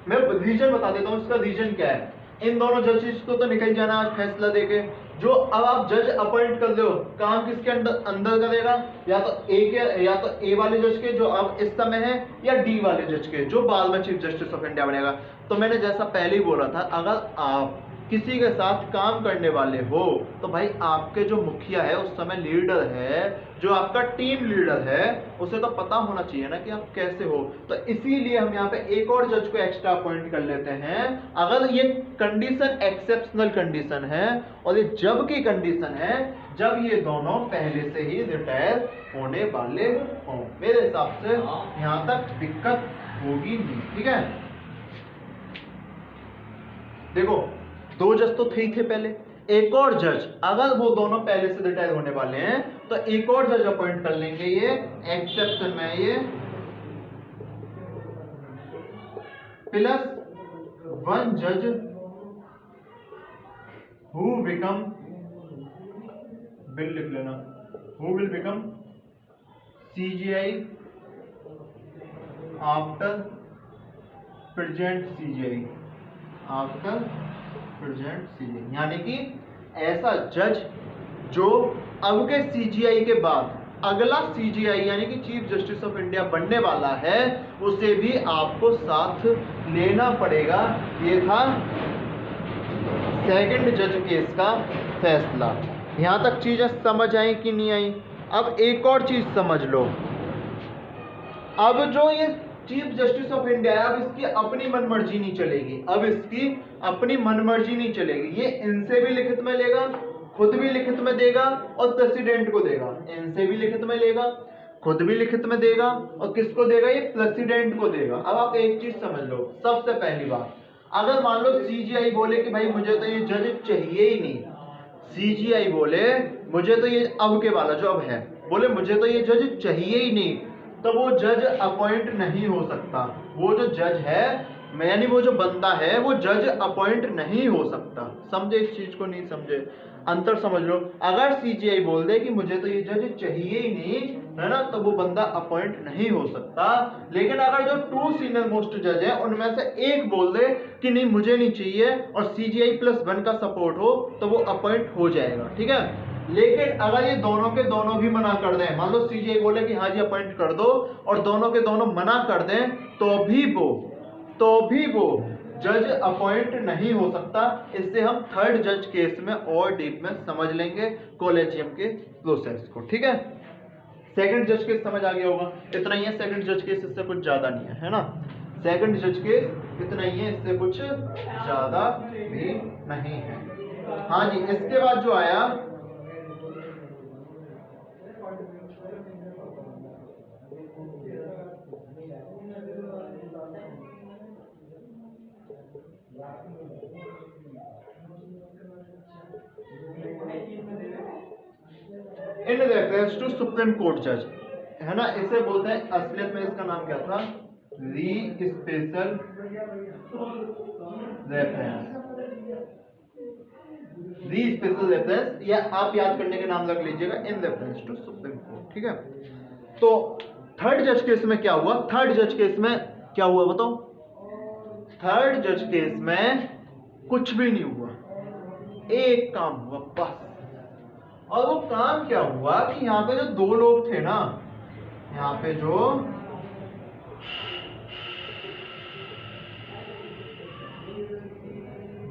मैं रीजन बता देता हूँ, इसका रीजन क्या है। इन दोनों जजेस को तो निकल जाना आज फैसला देके। जो अब आप जज अपॉइंट कर रहे हो, काम किसके अंदर करेगा, या तो ए के, या तो ए वाले जज के जो अब इस समय है, या डी वाले जज के जो बाद में चीफ जस्टिस ऑफ इंडिया बनेगा। तो मैंने जैसा पहले ही बोला था, अगर आप किसी के साथ काम करने वाले हो तो भाई आपके जो मुखिया है, उस समय लीडर है, जो आपका टीम लीडर है, उसे तो पता होना चाहिए ना कि आप कैसे हो। तो इसीलिए हम यहाँ पे एक और जज को एक्स्ट्रा अपॉइंट कर लेते हैं। अगर ये कंडीशन एक्सेप्शनल कंडीशन है, और ये जब की कंडीशन है जब ये दोनों पहले से ही रिटायर होने वाले हों। मेरे हिसाब से यहाँ तक दिक्कत होगी नहीं, ठीक है। देखो दो जज तो थे ही थे पहले, एक और जज, अगर वो दोनों पहले से रिटायर होने वाले हैं तो एक और जज अपॉइंट कर लेंगे। ये एक्सेप्शन में ये प्लस वन जज हु बिकम, बिल लिख लेना, who will become CGI after present CGI, after present CGI. यानी कि ऐसा जज जो अब के सीजीआई के बाद अगला सीजीआई यानी कि चीफ जस्टिस ऑफ इंडिया बनने वाला है, उसे भी आपको साथ लेना पड़ेगा। ये था सेकंड जज केस का फैसला। यहां तक चीजें समझ आई कि नहीं आई। अब एक और चीज समझ लो, अब जो ये चीफ जस्टिस ऑफ इंडिया है, अब इसकी अपनी मनमर्जी नहीं चलेगी, अब इसकी अपनी मनमर्जी नहीं चलेगी। ये इनसे भी लिखित में लेगा, खुद भी लिखित में देगा और प्रेसिडेंट को देगा। इनसे भी लिखित में लेगा, खुद भी लिखित में देगा और किसको देगा, ये प्रेसिडेंट को देगा। अब आप एक चीज समझ लो, सबसे पहली बात, अगर मान लो सीजीआई बोले कि भाई मुझे तो ये जज चाहिए ही नहीं, सीजीआई बोले मुझे तो ये अब के वाला जो अब है, बोले मुझे तो ये जज चाहिए ही नहीं, तो वो जज अपॉइंट नहीं हो सकता। वो जो जज है, यानी वो जो बंदा है, वो जज अपॉइंट नहीं हो सकता। समझे इस चीज को, नहीं समझे, अंतर समझ लो। अगर सीजीआई बोल दे कि मुझे तो ये जज चाहिए ही नहीं, है ना, तो वो बंदा अपॉइंट नहीं हो सकता। लेकिन अगर जो 2 सीनियर मोस्ट जज है उनमें से एक बोल दे कि नहीं मुझे नहीं चाहिए और सीजीआई +1 का सपोर्ट हो, तो वो अपॉइंट हो जाएगा, ठीक है। लेकिन अगर ये दोनों के दोनों भी मना कर दें, मान लो सीजीआई बोले कि हाँ जी अपॉइंट कर दो, और दोनों के दोनों मना कर दें, तो भी वो जज अपॉइंट नहीं हो सकता। इससे हम थर्ड जज केस में और डीप में समझ लेंगे कॉलेजियम के प्रोसेस को, ठीक है। सेकंड जज केस समझ आ गया होगा, इतना ही है सेकंड जज केस, इससे कुछ ज्यादा नहीं है ना। सेकंड जज केस इतना ही है, इससे कुछ ज्यादा भी नहीं है। हाँ जी, इसके बाद जो आया in reference to Supreme Court जज, है ना, इसे बोलते हैं, असलियत में इसका नाम क्या था, re special reference, re special reference, या आप याद करने के नाम रख लीजिएगा in reference to Supreme Court, ठीक है। तो थर्ड जज केस में क्या हुआ, थर्ड जज केस में क्या हुआ बताओ, थर्ड जज केस में कुछ भी नहीं हुआ, एक काम हुआ बस। और वो काम क्या हुआ कि यहाँ पे जो दो लोग थे ना, यहाँ पे जो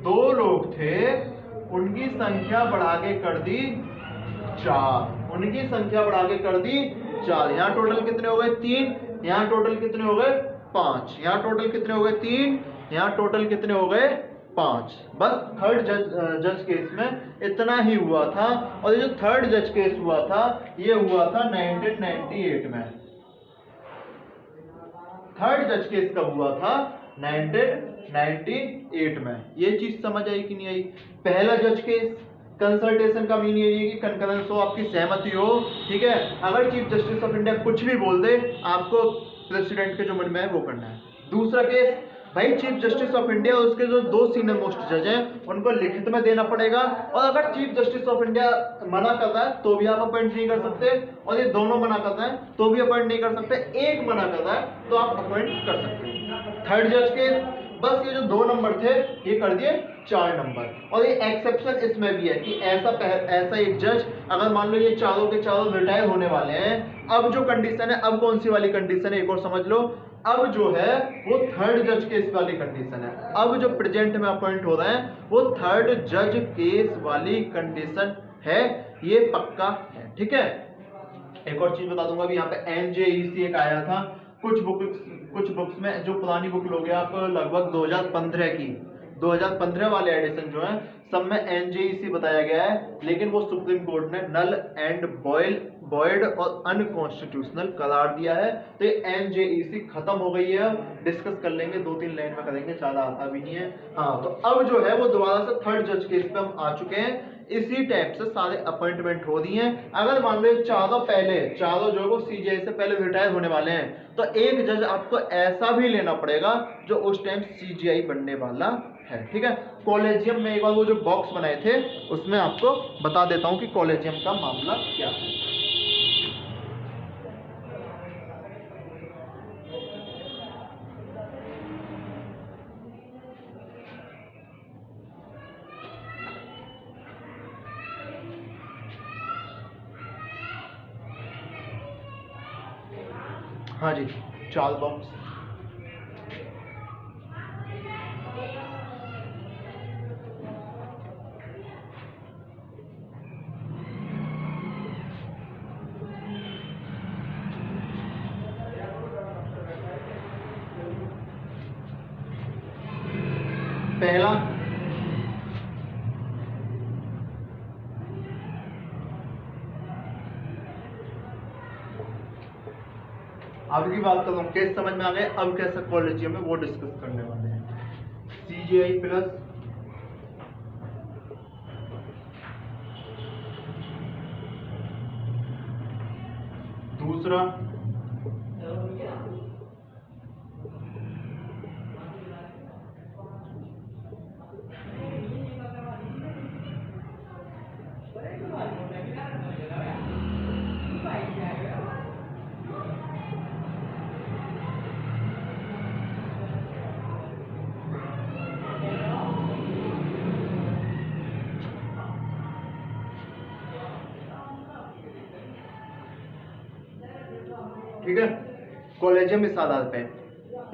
दो लोग थे उनकी संख्या बढ़ा के कर दी 4, उनकी संख्या बढ़ा के कर दी 4। यहाँ टोटल कितने हो गए 3, यहाँ टोटल कितने हो गए 5, यहाँ टोटल कितने हो गए 3, यहाँ टोटल कितने हो गए 5। बस थर्ड जज केस में इतना ही हुआ था। और ये जो थर्ड जज केस हुआ था ये हुआ था 1998 में। थर्ड जज केस कब हुआ था, 1998 में। ये चीज समझ आई कि नहीं आई। पहला जज केस कंसल्टेशन का मीन ये है कि कंकरेंस हो, आपकी सहमति हो, ठीक है। अगर चीफ जस्टिस ऑफ इंडिया कुछ भी बोल दे, आपको प्रेसिडेंट के जो मन में है वो करना है। दूसरा केस, भाई चीफ जस्टिस ऑफ इंडिया और उसके जो दो सीनियर मोस्ट जज हैं उनको लिखित में देना पड़ेगा, और अगर चीफ जस्टिस ऑफ इंडिया मना करता है तो भी आप अपॉइंट नहीं कर सकते, और ये दोनों मना करता है तो भी अपॉइंट नहीं कर सकते, एक मना करता है तो आप अपॉइंट कर सकते हैं। थर्ड जज के बस ये जो 2 नंबर थे ये कर दिए 4 नंबर। और ये एक्सेप्शन इसमें भी है कि ऐसा एक जज, अगर मान लो ये चारों के चारों रिटायर होने वाले हैं, अब जो कंडीशन है, अब कौन सी वाली कंडीशन है एक और समझ लो, अब जो है वो थर्ड जज केस वाली कंडीशन है। अब जो प्रेजेंट में अपॉइंट हो रहे हैं वो थर्ड जज केस वाली कंडीशन है, ये पक्का है, ठीक है। एक और चीज बता दूंगा, अभी यहाँ पे NJEC एक आया था, कुछ बुक्स में, जो पुरानी बुक लोगे आप लगभग 2015 की, 2015 वाले एडिशन जो है सब में NJEC बताया गया है, लेकिन वो सुप्रीम कोर्ट ने नल एंड वॉइड और अनकॉन्स्टिट्यूशनल करार दिया है। तो ये NJEC खत्म हो गई है, डिस्कस कर लेंगे, 2-3 लाइन में करेंगे, ज्यादा आता भी नहीं है। हाँ, तो अब जो है वो दोबारा से थर्ड जज केस पे हम आ चुके हैं। इसी टाइप से सारे अपॉइंटमेंट हो रही हैं। अगर मान लो चारों जो वो CJI से पहले रिटायर होने वाले हैं, तो एक जज आपको ऐसा भी लेना पड़ेगा जो उस टाइम CJI बनने वाला है, ठीक है। कॉलेजियम में एक बार वो जो बॉक्स बनाए थे उसमें आपको बता देता हूं कि कॉलेजियम का मामला क्या है। हाँ जी, 4 बॉक्स। पहला, अब की बात करूं, केस समझ में आ गए। अब कैसा कॉलेजियम में वो डिस्कस करने वाले हैं। CJI प्लस दूसरा ठीक है, कॉलेजियम इस आधार पे।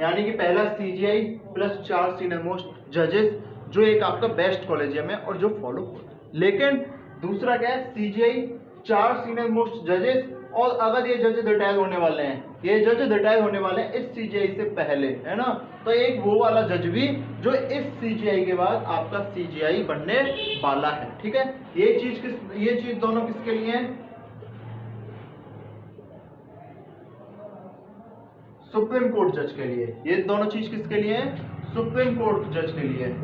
यानी कि पहला CGI प्लस 4 सीनियर मोस्ट जजेस, जो एक आपका बेस्ट कॉलेजियम है और जो फॉलो होता है। लेकिन दूसरा क्या है, CGI 4 सीनियर मोस्ट जजेस, और अगर ये जज रिटायर होने वाले हैं, ये जज रिटायर होने वाले हैं इस CGI से पहले, है ना, तो एक वो वाला जज भी जो इस CGI के बाद आपका CGI बनने वाला है। ठीक है, ये चीज दोनों किसके लिए है, सुप्रीम कोर्ट जज के लिए। ये दोनों चीज किसके लिए है, सुप्रीम कोर्ट जज के लिए।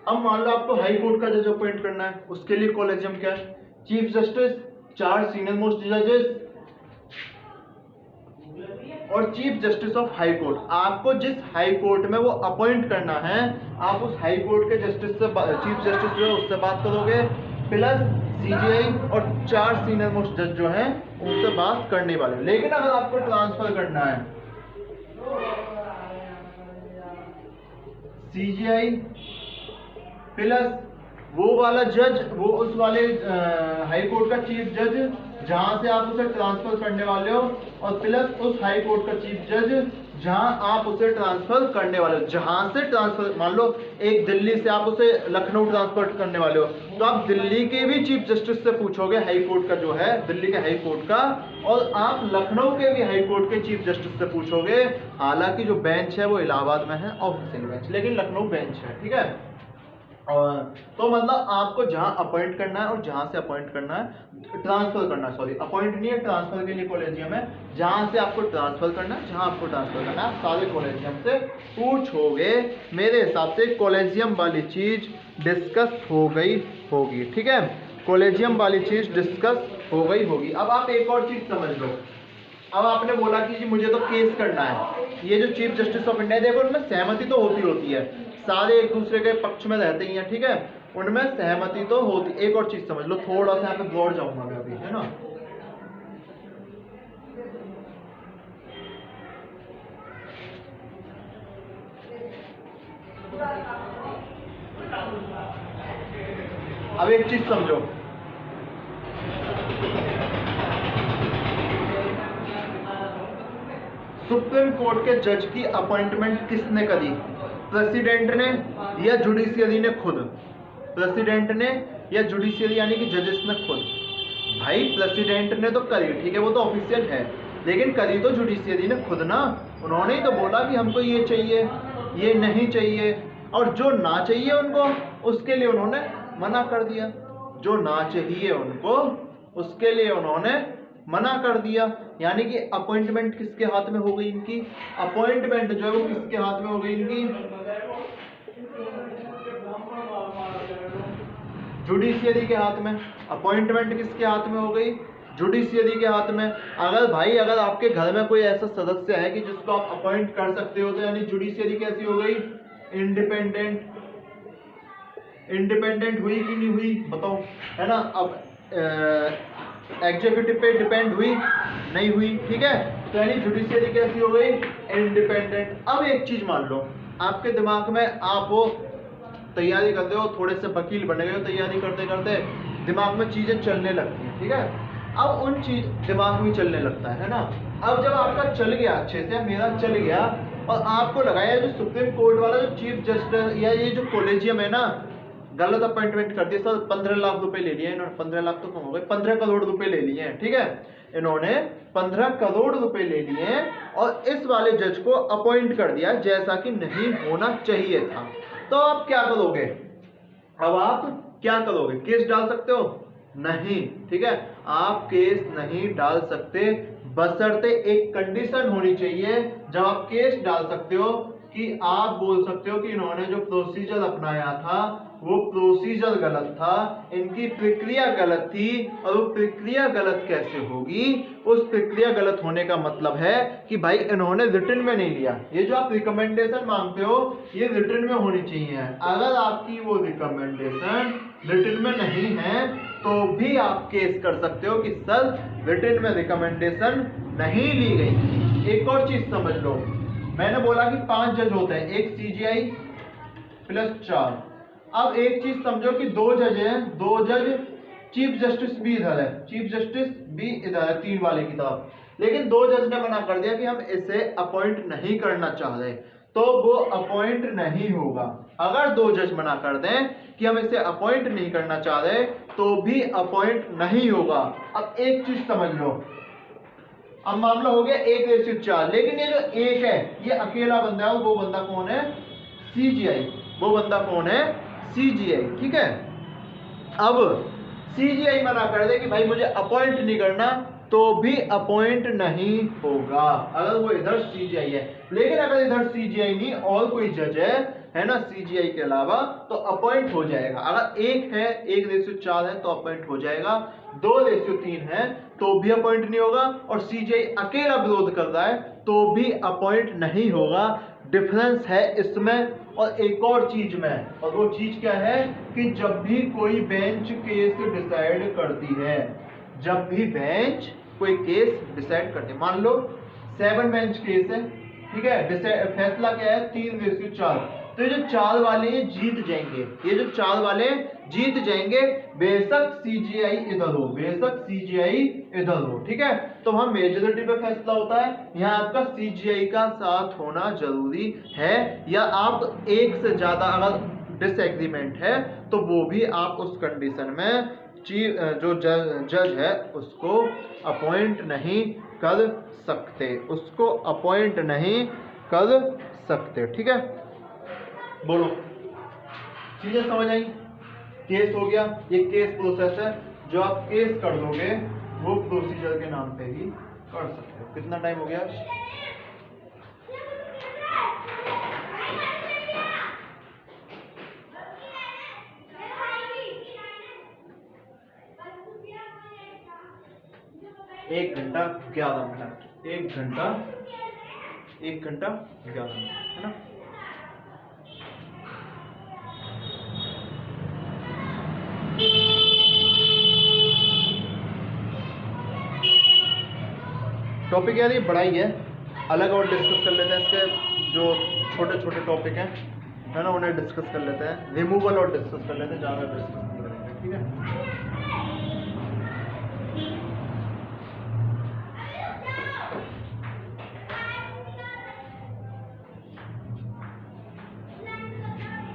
अब मान लो आपको हाई कोर्ट का जज अपॉइंट करना है, उसके लिए कॉलेजियम क्या है, चीफ जस्टिस, 4 सीनियर मोस्ट जजेस और chief justice of high court. आपको जिस हाई कोर्ट में वो अपॉइंट करना है, आप उस हाई कोर्ट के जस्टिस से, चीफ जस्टिस जो है उससे बात करोगे, प्लस CGI और 4 सीनियर मोस्ट जज जो हैं उनसे बात करने वाले। लेकिन अगर आपको ट्रांसफर करना है, CGI प्लस वो वाला जज, वो उस वाले हाई कोर्ट का चीफ जज जहां से आप उसे ट्रांसफर करने वाले हो, और प्लस उस हाई कोर्ट का चीफ जज जहां आप उसे ट्रांसफर करने वाले हो। जहां से ट्रांसफर, मान लो एक दिल्ली से आप उसे लखनऊ ट्रांसफर करने वाले हो, तो आप दिल्ली के भी चीफ जस्टिस से पूछोगे, हाई कोर्ट का जो है दिल्ली के हाई कोर्ट का, और आप लखनऊ के भी हाई कोर्ट के चीफ जस्टिस से पूछोगे। हालांकि जो बेंच है वो इलाहाबाद में है, ऑफिशियल बेंच, लेकिन लखनऊ बेंच है। ठीक है, और तो मतलब आपको जहां अपॉइंट करना है और जहां से अपॉइंट करना है, ट्रांसफर करना है, सॉरी अपॉइंट नहीं है, ट्रांसफर के लिए कॉलेजियम है। जहां से आपको ट्रांसफर करना है, जहां आपको ट्रांसफर करना है, सारे कॉलेजियम से पूछोगे। मेरे हिसाब से कॉलेजियम वाली चीज डिस्कस हो गई होगी। ठीक है, कॉलेजियम वाली चीज डिस्कस हो गई होगी। अब आप एक और चीज समझ लो। अब आपने बोला कि जी मुझे तो केस करना है, ये जो चीफ जस्टिस ऑफ इंडिया, देखो उनमें सहमति तो होती है, सारे एक दूसरे के पक्ष में रहते ही हैं। ठीक है, उनमें सहमति तो होती। एक और चीज समझ लो, थोड़ा सा यहाँ पे ब्रॉड जाऊंगा मैं अभी, है ना। अब एक चीज समझो, सुप्रीम कोर्ट के जज की अपॉइंटमेंट किसने करी, प्रेसिडेंट ने या जुडिशियरी ने खुद, प्रेसिडेंट ने या जुडिशियरी यानी कि जजेस ने खुद। भाई प्रेसिडेंट ने तो करी, ठीक है, वो तो ऑफिशियल है, लेकिन करी तो जुडिशियरी ने खुद ना। उन्होंने ही तो बोला कि हमको ये चाहिए, ये नहीं चाहिए, और जो ना चाहिए उनको उसके लिए उन्होंने मना कर दिया। जो ना चाहिए उनको उसके लिए उन्होंने मना कर दिया। यानी कि अपॉइंटमेंट किसके हाथ में हो गई इनकी, अपॉइंटमेंट जो है वो किसके हाथ में हो गई इनकी, जुडिशियरी के हाथ में। अपॉइंटमेंट किसके हाथ में हो गई, जुडिशियरी के हाथ में। अगर आपके घर में कोई ऐसा सदस्य है कि जिसको आप अपॉइंट कर सकते हो, तो यानी जुडिशियरी कैसी हो गई, इंडिपेंडेंट। इंडिपेंडेंट हुई कि नहीं हुई बताओ, है ना। अब एग्जीक्यूटिव पे डिपेंड हुई, नहीं हुई, ठीक है। तो यानी जुडिशियरी कैसी हो गई, इंडिपेंडेंट। अब एक चीज मान लो, आपके दिमाग में आप वो तैयारी करते हो, थोड़े से वकील बने गए हो, तैयारी करते करते दिमाग में चीजें चलने लगती हैं, ठीक है। अब उन चीज दिमाग में चलने लगता है ना। अब जब आपका चल गया अच्छे से, मेरा चल गया, और आपको लगाया जो सुप्रीम कोर्ट वाला जो चीफ जस्टिस या ये जो कॉलेजियम है ना, गलत अपॉइंटमेंट कर दिया सर, 15 लाख रुपए ले लिए इन्होंने। 15 लाख तो कम हो गए, 15 करोड़ रुपए ले लिए हैं, ठीक है। इन्होंने 15 करोड़ रुपए ले लिए और इस वाले जज को अपॉइंट कर दिया जैसा कि नहीं होना चाहिए था। तो आप क्या करोगे, अब आप क्या करोगे, केस डाल सकते हो? नहीं, ठीक है, आप केस नहीं डाल सकते, बशर्ते एक कंडीशन होनी चाहिए जब आप केस डाल सकते हो कि आप बोल सकते हो कि इन्होंने जो प्रोसीजर अपनाया था वो प्रोसीजर गलत था, इनकी प्रक्रिया गलत थी। और वो प्रक्रिया गलत कैसे होगी, उस प्रक्रिया गलत होने का मतलब है कि भाई इन्होंने रिटन में नहीं लिया। ये जो आप रिकमेंडेशन मांगते हो ये रिटन में होनी चाहिए। अगर आपकी वो रिकमेंडेशन रिटन में नहीं है तो भी आप केस कर सकते हो कि सर रिटन में रिकमेंडेशन नहीं ली गई। एक और चीज समझ लो, मैंने बोला कि 5 जज होते हैं, एक CGI प्लस 4। अब एक चीज समझो कि 2 जज हैं, 2 जज, चीफ जस्टिस भी इधर है, चीफ जस्टिस भी इधर है 3 वाले की तरफ, लेकिन 2 जज ने मना कर दिया कि हम इसे अपॉइंट नहीं करना चाह रहे, तो वो अपॉइंट नहीं होगा। अगर 2 जज मना कर दें कि हम इसे अपॉइंट नहीं करना चाह रहे, तो भी अपॉइंट नहीं होगा। अब एक चीज समझ लो, अब मामला हो गया 1:4, लेकिन ये जो एक है ये अकेला बंदा है, वो बंदा कौन है? CGI। वो बंदा कौन है? CGI। ठीक है, अब CGI मना कर दे कि भाई मुझे अपॉइंट नहीं करना, तो भी अपॉइंट नहीं होगा अगर वो इधर CGI है। लेकिन अगर इधर CGI नहीं और कोई जज है ना CGI के अलावा, तो अपॉइंट हो जाएगा। अगर एक है, 1:4 है तो अपॉइंट हो जाएगा, 2:3 है तो भी अपॉइंट नहीं होगा, और CGI अकेला विरोध कर रहा है तो भी अपॉइंट नहीं होगा। डिफरेंस है इसमें और एक और चीज में, और वो चीज क्या है कि जब भी कोई बेंच केस डिसाइड करती है, जब भी बेंच कोई केस डिसाइड करती है, मान लो 7 बेंच केस है, ठीक है, फैसला क्या है? 3:4। तो ये जो 4 वाले ये जीत जाएंगे, ये जो 4 वाले जीत जाएंगे, बेशक CGI इधर हो, बेशक CGI इधर हो। ठीक है, तो वहां मेजोरिटी पे फैसला होता है, यहाँ आपका CGI का साथ होना जरूरी है, या आप एक से ज्यादा अगर डिसएग्रीमेंट है तो वो भी आप उस कंडीशन में जो जज है उसको अपॉइंट नहीं कर सकते, उसको अपॉइंट नहीं कर सकते। ठीक है, बोलो, चीजें समझ आई? केस हो गया, ये केस प्रोसेस है, जो आप केस कर दोगे वो प्रोसीजर के नाम पे ही कर सकते हो। कितना टाइम हो गया? एक घंटा 11 मिनट, 1 घंटा 11 मिनट, है ना? टॉपिक यार ये बड़ा ही है, अलग और डिस्कस कर लेते हैं, इसके जो छोटे छोटे टॉपिक हैं है ना उन्हें डिस्कस कर लेते हैं, रिमूवल और डिस्कस कर लेते हैं, ज़्यादा डिस्कस नहीं करेंगे। ठीक है,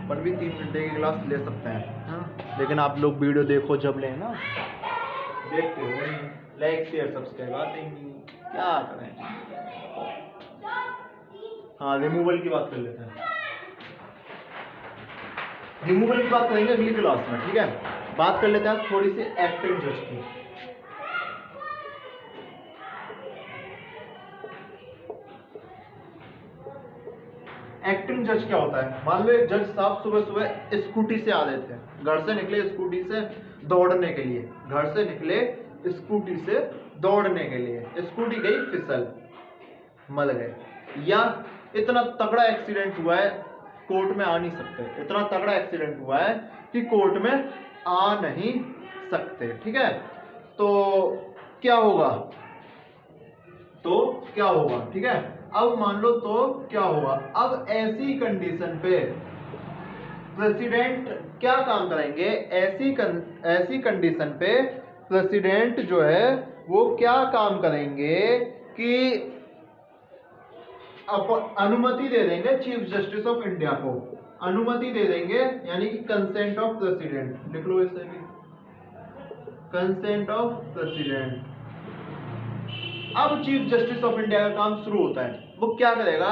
अपन भी 3 घंटे की क्लास ले सकते हैं, हाँ? लेकिन आप लोग वीडियो देखो जब लें ना, देखते हो लाइक शेयर सब्सक्राइब आते ही नहीं, क्या करें? हाँ, रिमूवल की बात कर लेते हैं, रिमूवल की बात करेंगे अगली क्लास में। ठीक है, बात कर लेते हैं थोड़ी सी एक्टिंग जज की। एक्टिंग जज क्या होता है? मान लो एक जज साहब सुबह सुबह स्कूटी से आ रहे थे, घर से निकले स्कूटी से दौड़ने के लिए, घर से निकले स्कूटी से दौड़ने के लिए, स्कूटी गई फिसल, मर गए, या इतना तगड़ा एक्सीडेंट हुआ है कोर्ट में आ नहीं सकते, इतना तगड़ा एक्सीडेंट हुआ है कि कोर्ट में आ नहीं सकते। ठीक है, तो क्या होगा? ठीक है, अब मान लो तो क्या होगा? अब ऐसी कंडीशन पे प्रेसिडेंट क्या काम करेंगे? ऐसी कंडीशन पे प्रेसिडेंट जो है वो क्या काम करेंगे कि अनुमति दे देंगे चीफ जस्टिस ऑफ इंडिया को, अनुमति दे देंगे, यानी कि कंसेंट ऑफ प्रेसिडेंट, लिख लो इसे भी, कंसेंट ऑफ प्रेसिडेंट। अब चीफ जस्टिस ऑफ इंडिया का काम शुरू होता है, वो क्या करेगा?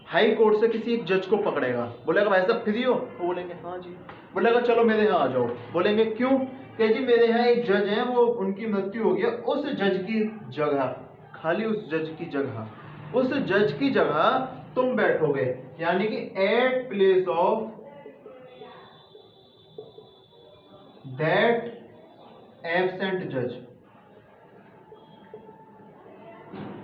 हाई कोर्ट से किसी एक जज को पकड़ेगा, बोलेगा भाई साहब फ्री हो? वो बोलेंगे हाँ जी, बोलेगा चलो मेरे यहाँ आ जाओ, बोलेंगे क्यों? कि जी मेरे यहाँ एक जज है, वो उनकी मृत्यु हो गई, उस जज की जगह, खाली उस जज की जगह, उस जज की जगह तुम बैठोगे, यानी कि at place of that absent जज।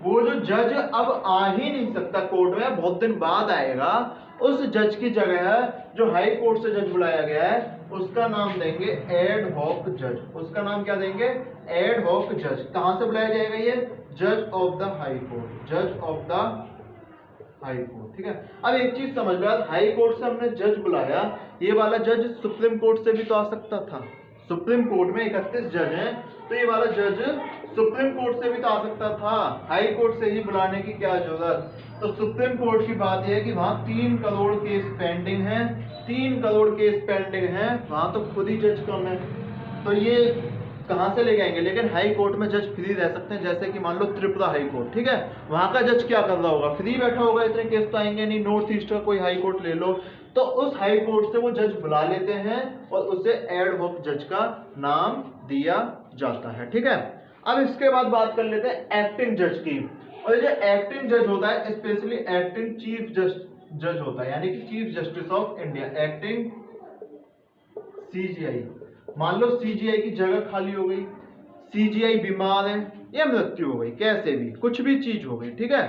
वो जो जज अब आ ही नहीं सकता कोर्ट में, बहुत दिन बाद आएगा, उस जज की जगह जो हाई कोर्ट से जज बुलाया गया है उसका नाम देंगे एड हॉक जज। उसका नाम क्या देंगे? एड हॉक जज। कहां से बुलाया जाएगा ये? जज ऑफ द हाई कोर्ट, जज ऑफ द हाई कोर्ट, ठीक है। अब एक चीज समझ लो, हाई कोर्ट से हमने जज बुलाया, ये वाला जज सुप्रीम कोर्ट से भी तो आ सकता था। सुप्रीम कोर्ट में 31 जज हैं, तो ये वाला जज सुप्रीम कोर्ट से भी तो आ सकता था, हाई कोर्ट से ही बुलाने की क्या जरूरत। तो सुप्रीम कोर्ट की बात यह है कि वहां 3 करोड़ केस पेंडिंग हैं, 3 करोड़ केस पेंडिंग हैं, वहां तो खुद ही जज कम है, तो ये कहां से ले आएंगे। लेकिन हाई कोर्ट में जज फ्री रह सकते हैं, जैसे कि मान लो त्रिपुरा हाई कोर्ट, ठीक है, वहां का जज क्या कर रहा होगा? फ्री बैठा होगा, इतने केस तो आएंगे नहीं। नॉर्थ ईस्ट का कोई हाई कोर्ट ले लो, तो उस हाई कोर्ट से वो जज बुला लेते हैं और उसे एड हॉक जज का नाम दिया जाता है, ठीक है। अब इसके बाद बात कर लेते हैं एक्टिंग जज की। और जो एक्टिंग जज होता है, स्पेशली एक्टिंग चीफ जज होता है, यानी कि Chief justice of India, acting CGI. मान लो सीजीआई की जगह खाली हो गई, सीजीआई बीमार है या मृत्यु हो गई, कैसे भी कुछ भी चीज हो गई, ठीक है।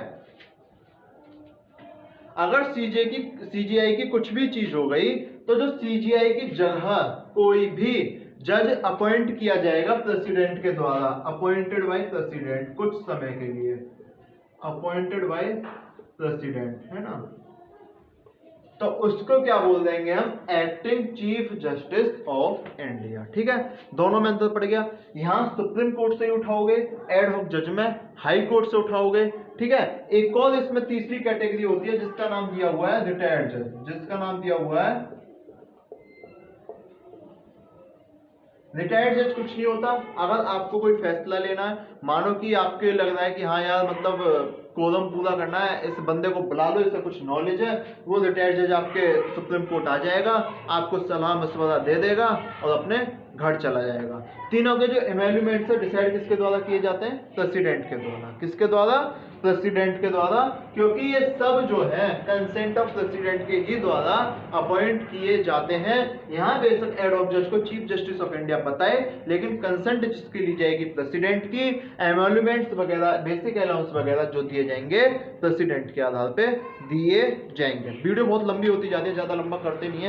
अगर सीजीआई की कुछ भी चीज हो गई, तो जो सीजीआई की जगह कोई भी जज अपॉइंट किया जाएगा प्रेसिडेंट के द्वारा, अपॉइंटेड बाय प्रेसिडेंट, कुछ समय के लिए, अपॉइंटेड बाय प्रेसिडेंट, है ना। तो उसको क्या बोल देंगे हम? Acting chief justice of India, ठीक है। दोनों में अंतर पड़ गया। यहां सुप्रीम कोर्ट से ही उठाओगे एड हॉक जज में, हाई कोर्ट से उठाओगे, ठीक है। एक और इसमें तीसरी कैटेगरी होती है जिसका नाम दिया हुआ है रिटायर्ड जज, जिसका नाम दिया हुआ है रिटायर्ड जज। कुछ नहीं होता, अगर आपको कोई फैसला लेना है, मानो कि आपके लग रहा है कि हाँ यार मतलब कोलम पूरा करना है, इस बंदे को बुला लो, इसका कुछ नॉलेज है, वो रिटायर्ड जज आपके सुप्रीम कोर्ट आ जाएगा, आपको सलाह मशवरा दे देगा और अपने घर चला जाएगा। तीनों के जो एमेंडमेंट्स है डिसाइड किसके द्वारा किए जाते हैं? प्रेसिडेंट के द्वारा। किसके द्वारा? प्रेसिडेंट के द्वारा, क्योंकि ये सब जो है कंसेंट ऑफ प्रेसिडेंट के ही द्वारा अपॉइंट किए जाते हैं। यहाँ बेशक एड हॉक जज को चीफ जस्टिस ऑफ इंडिया बताए, लेकिन कंसेंट जिसकी ली जाएगी प्रेसिडेंट की, एमोल्यूमेंट्स वगैरह, बेसिक अलाउंस वगैरह जो दिए जाएंगे प्रेसिडेंट के आधार पे दिए जाएंगे। वीडियो बहुत लंबी होती जाती है, ज्यादा लंबा करते नहीं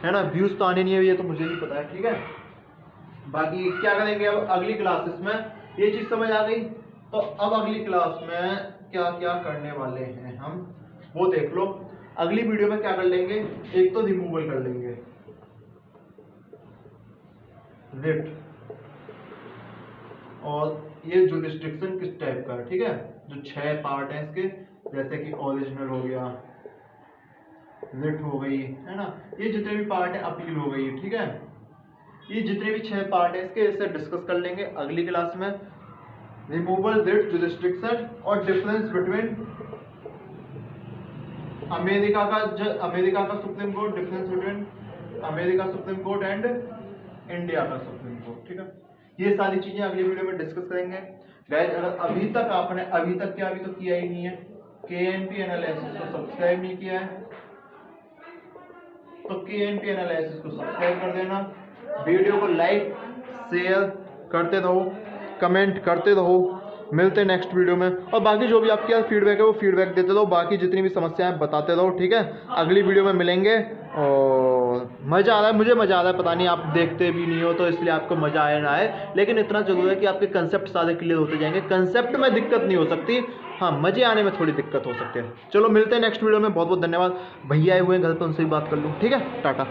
है ना, व्यूज तो आने नहीं है, ये तो मुझे भी पता है, ठीक है। बाकी क्या करेंगे अब अगली क्लासेस में, ये चीज समझ आ गई। तो अब अगली क्लास में क्या क्या करने वाले हैं हम, वो देख लो। अगली वीडियो में क्या कर लेंगे, एक तो रिमूवल कर लेंगे, रिट, और ये जुरिस्डिक्शन किस टाइप का है, ठीक है। जो 6 पार्ट हैं इसके, जैसे कि ओरिजिनल हो गया, रिट हो गई, है ना, ये जितने भी पार्ट है, अपील हो गई, ठीक है। ये जितने भी 6 पार्ट है इसके, इससे डिस्कस कर लेंगे अगली क्लास में। रिमूवल, रिट, जुरिस्डिक्शन और डिफरेंस बिटवीन अमेरिका का supreme court, difference between America supreme court and India का सुप्रीम कोर्ट, ठीक है। ये सारी चीजें अगली वीडियो में डिस्कस करेंगे। गाइस अगर अभी तक आपने अभी तो किया ही नहीं है, KNP एनालिसिस को सब्सक्राइब नहीं किया है, तो KNP एनालिसिस को सब्सक्राइब कर देना, वीडियो को लाइक शेयर करते रहो, कमेंट करते रहो। मिलते हैं नेक्स्ट वीडियो में, और बाकी जो भी आपके फीडबैक है वो फीडबैक देते रहो, बाकी जितनी भी समस्याएं बताते रहो, ठीक है। अगली वीडियो में मिलेंगे, और मज़ा आ रहा है, मुझे मज़ा आ रहा है, पता नहीं आप देखते भी नहीं हो तो इसलिए आपको मज़ा आए ना आए, लेकिन इतना जरूर है कि आपके कंसेप्ट सारे क्लियर होते जाएंगे। कंसेप्ट में दिक्कत नहीं हो सकती, हाँ मज़े आने में थोड़ी दिक्कत हो सकती है। चलो मिलते हैं नेक्स्ट वीडियो में, बहुत बहुत धन्यवाद। भैया आए हुए हैं घर पर, उनसे भी बात कर लूँ, ठीक है। टाटा।